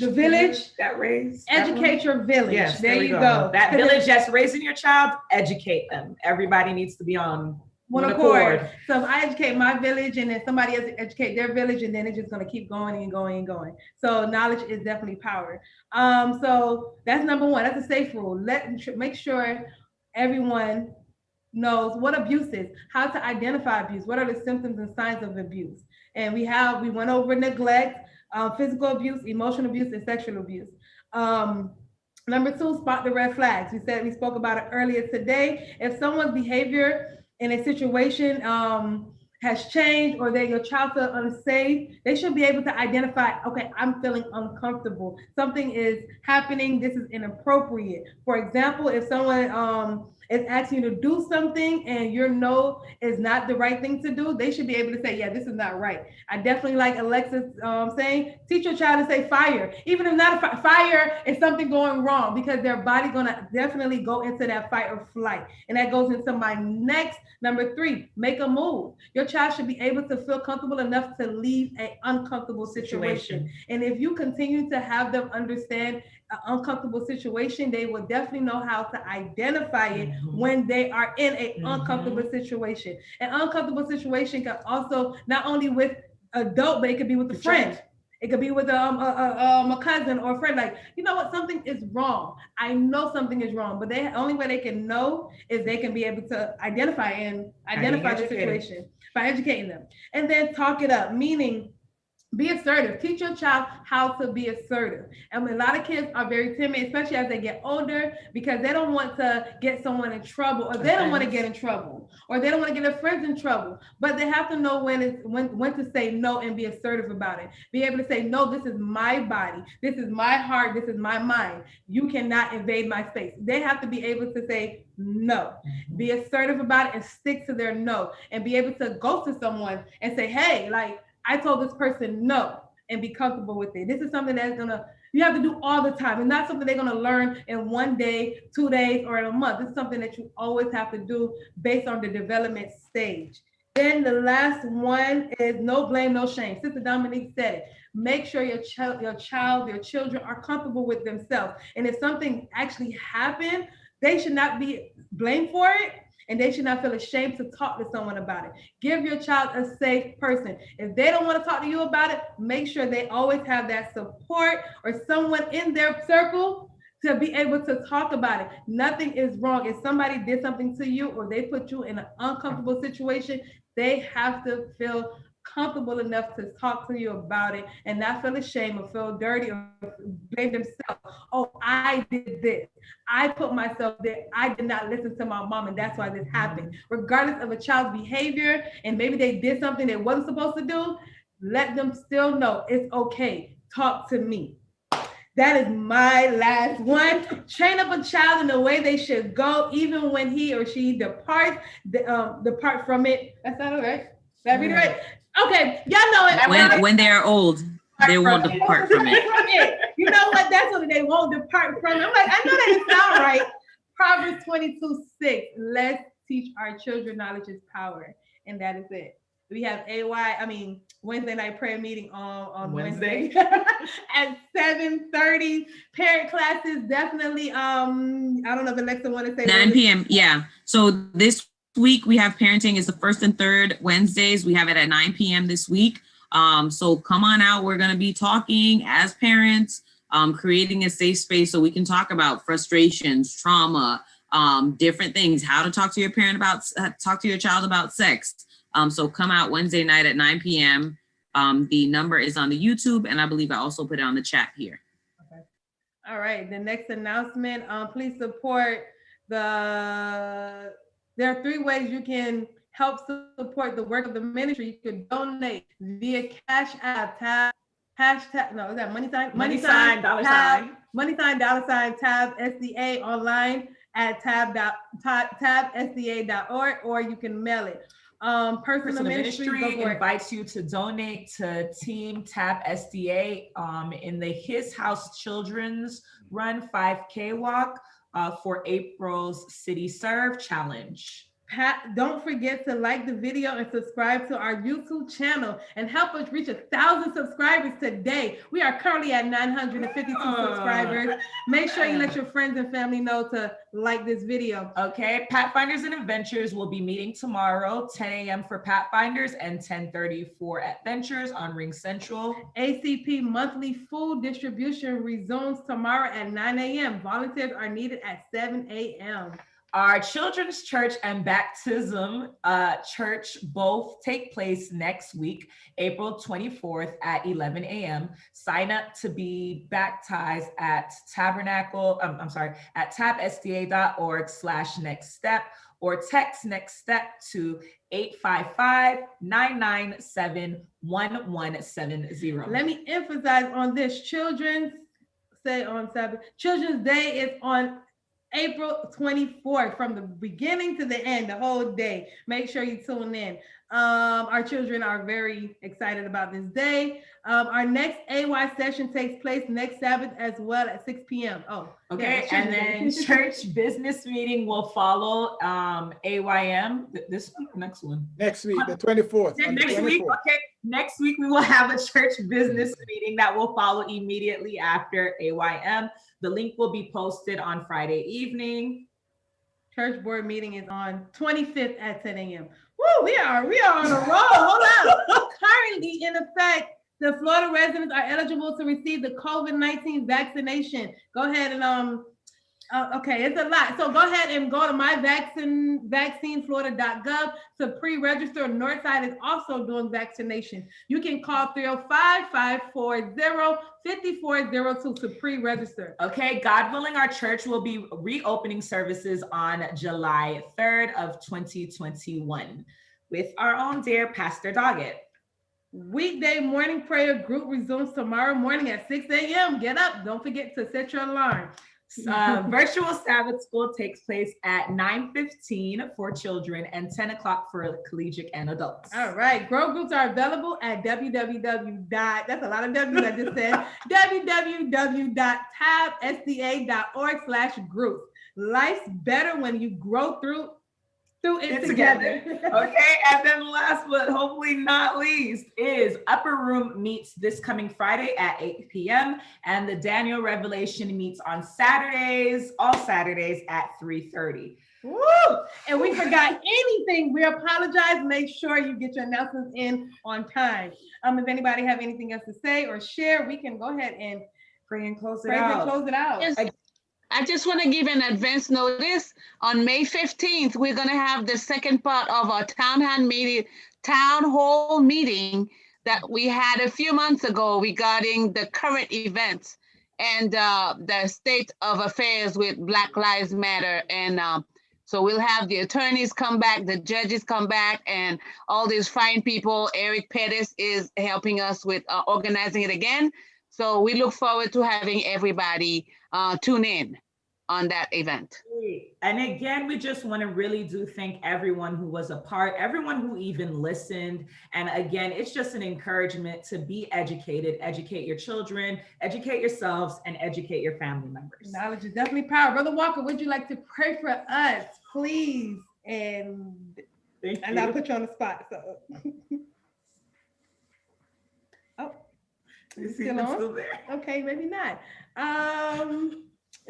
that raised. Educate your village. Yes, there you go. That village that's raising your child, educate them. Everybody needs to be on one accord. So if I educate my village and then somebody else educate their village, and then it's just going to keep going and going and going. So knowledge is definitely power. So that's number 1. That's a safe rule. Make sure everyone knows what abuse is, how to identify abuse, what are the symptoms and signs of abuse. And we went over neglect, physical abuse, emotional abuse, and sexual abuse. Number 2, spot the red flags. We spoke about it earlier today. If someone's behavior in a situation has changed, or that your child feels unsafe, they should be able to identify, okay, I'm feeling uncomfortable. Something is happening. This is inappropriate. For example, if someone is asking you to do something and your no is not the right thing to do, they should be able to say, yeah, this is not right. I definitely like Alexis saying, teach your child to say fire. Even if not fire is something going wrong, because their body gonna definitely go into that fight or flight. And that goes into my next, number 3, make a move. Your child should be able to feel comfortable enough to leave an uncomfortable situation. And if you continue to have them understand an uncomfortable situation, they will definitely know how to identify it when they are in an uncomfortable situation. An uncomfortable situation can also not only with adult, but it could be with a friend. It could be with a cousin or a friend. Like, you know what, something is wrong. I know something is wrong, but the only way they can know is they can be able to identify the situation by educating them. And then talk it up, meaning be assertive. Teach your child how to be assertive. And a lot of kids are very timid, especially as they get older, because they don't want to get someone in trouble, or they don't want to get in trouble, or they don't want to get their friends in trouble. But they have to know when to say no and be assertive about it. Be able to say, no, this is my body. This is my heart. This is my mind. You cannot invade my space. They have to be able to say no. Be assertive about it and stick to their no, and be able to go to someone and say, hey, like, I told this person no, and be comfortable with it. This is something that's you have to do all the time. It's not something they're gonna learn in 1 day, 2 days, or in a month. It's something that you always have to do based on the development stage. Then the last one is no blame, no shame. Sister Dominique said it. Make sure your children are comfortable with themselves. And if something actually happened, they should not be blamed for it. And they should not feel ashamed to talk to someone about it. Give your child a safe person. If they don't want to talk to you about it, make sure they always have that support or someone in their circle to be able to talk about it. Nothing is wrong. If somebody did something to you or they put you in an uncomfortable situation, they have to feel comfortable enough to talk to you about it and not feel ashamed or feel dirty or blame themselves. Oh, I did this. I put myself there. I did not listen to my mom, and that's why this happened. Regardless of a child's behavior, and maybe they did something they wasn't supposed to do, let them still know it's okay. Talk to me. That is my last one. Train up a child in the way they should go, even when he or she depart from it. That's not all right. That be right. Okay, y'all know it. When they're old, they won't depart from it. You know what? That's what they won't depart from it. I'm like, I know that didn't sound right. Proverbs 22:6. Let's teach our children knowledge is power. And that is it. We have Wednesday night prayer meeting on Wednesday at 7:30. Parent classes, definitely. I don't know if Alexa want to say 9 p.m. Yeah. So this week we have parenting is the first and third Wednesdays. We have it at 9 p.m. this week. So come on out. We're going to be talking as parents, creating a safe space so we can talk about frustrations, trauma, different things, how to talk to your child about sex. So come out Wednesday night at 9 p.m. The number is on the YouTube, and I believe I also put it on the chat here. Okay. All right. The next announcement, please support there are 3 ways you can help support the work of the ministry. You could donate via Cash App, money sign, dollar sign, TABSDA online at tabsda.org, or you can mail it. Personal Ministry invites you to donate to Team TABSDA in the His House Children's Run 5K Walk for April's City Serve Challenge. Don't forget to like the video and subscribe to our YouTube channel and help us reach 1,000 subscribers today. We are currently at 952 subscribers. Make sure you let your friends and family know to like this video. Okay, Pathfinders and Adventures will be meeting tomorrow, 10 a.m. for Pathfinders and 10:30 for Adventures on Ring Central. ACP monthly food distribution resumes tomorrow at 9 a.m. Volunteers are needed at 7 a.m. Our children's church and baptism church both take place next week, April 24th at 11 a.m. Sign up to be baptized at Tabernacle, at tabsda.org/nextstep, or text next step to 855-997-1170. Let me emphasize on this. Children's Day is on April 24th, from the beginning to the end, the whole day. Make sure you tune in. Our children are very excited about this day. Our next AY session takes place next Sabbath as well at 6 p.m. Oh, okay. Yeah, and then church business meeting will follow AYM this week, next one. Next week, the 24th. Next week, okay. Next week, we will have a church business meeting that will follow immediately after AYM. The link will be posted on Friday evening. Church board meeting is on 25th at 10 a.m. Woo, we are on a roll. Hold on. Currently, in effect, The Florida residents are eligible to receive the COVID-19 vaccination. Go ahead and okay, it's a lot. So go ahead and go to vaccineflorida.gov to pre-register. Northside is also doing vaccination. You can call 305-540-5402 to pre-register. Okay, God willing, our church will be reopening services on July 3rd of 2021 with our own dear Pastor Doggett. Weekday morning prayer group resumes tomorrow morning at 6 a.m. Get up. Don't forget to set your alarm. Virtual Sabbath school takes place at 9:15 for children and 10 o'clock for collegiate and adults. All right. Grow groups are available at that's a lot of W's I just said, www.tabsda.org/group. Life's better when you grow through it together. Okay, and then last but hopefully not least is Upper Room meets this coming Friday at 8 p.m. and the Daniel Revelation meets on Saturdays, all Saturdays at 3:30. Woo! And we forgot anything, we apologize. Make sure you get your announcements in on time. If anybody have anything else to say or share, we can go ahead and pray and close it out. Yes. I just want to give an advance notice. On May 15th, we're going to have the second part of our town hall meeting that we had a few months ago regarding the current events and the state of affairs with Black Lives Matter. And so we'll have the attorneys come back, the judges come back, and all these fine people. Eric Pettis is helping us with organizing it again. So we look forward to having everybody tune in on that event. And again, we just want to really thank everyone who was a part, everyone who even listened. And again, it's just an encouragement to be educated, educate your children, educate yourselves, and educate your family members. Knowledge is definitely power. Brother Walker, would you like to pray for us, please? And I'll put you on the spot. So. You see still on? still there? Okay, maybe not.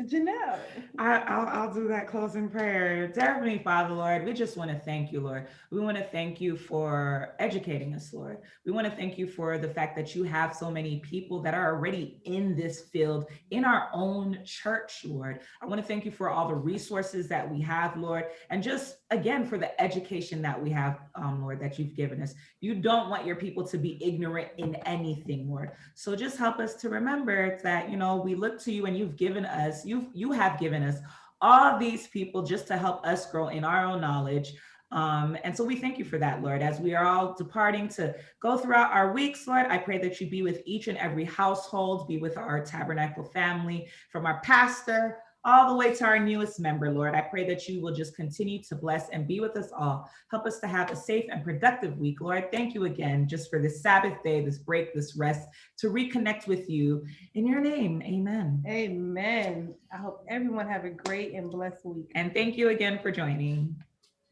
Janelle. I'll do that closing prayer. Dear Heavenly Father, Lord, we just want to thank you, Lord. We want to thank you for educating us, Lord. We want to thank you for the fact that you have so many people that are already in this field in our own church, Lord. I want to thank you for all the resources that we have, Lord, and just again for the education that we have, Lord, that you've given us. You don't want your people to be ignorant in anything, Lord. So just help us to remember that, we look to you and you've given us, you have given us all these people just to help us grow in our own knowledge. And so we thank you for that, Lord. As we are all departing to go throughout our weeks, Lord, I pray that you be with each and every household, be with our Tabernacle family, from our pastor all the way to our newest member, Lord. I pray that you will just continue to bless and be with us all. Help us to have a safe and productive week, Lord. Thank you again just for this Sabbath day, this break, this rest, to reconnect with you. In your name, amen. Amen. I hope everyone have a great and blessed week. And thank you again for joining.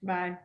Bye.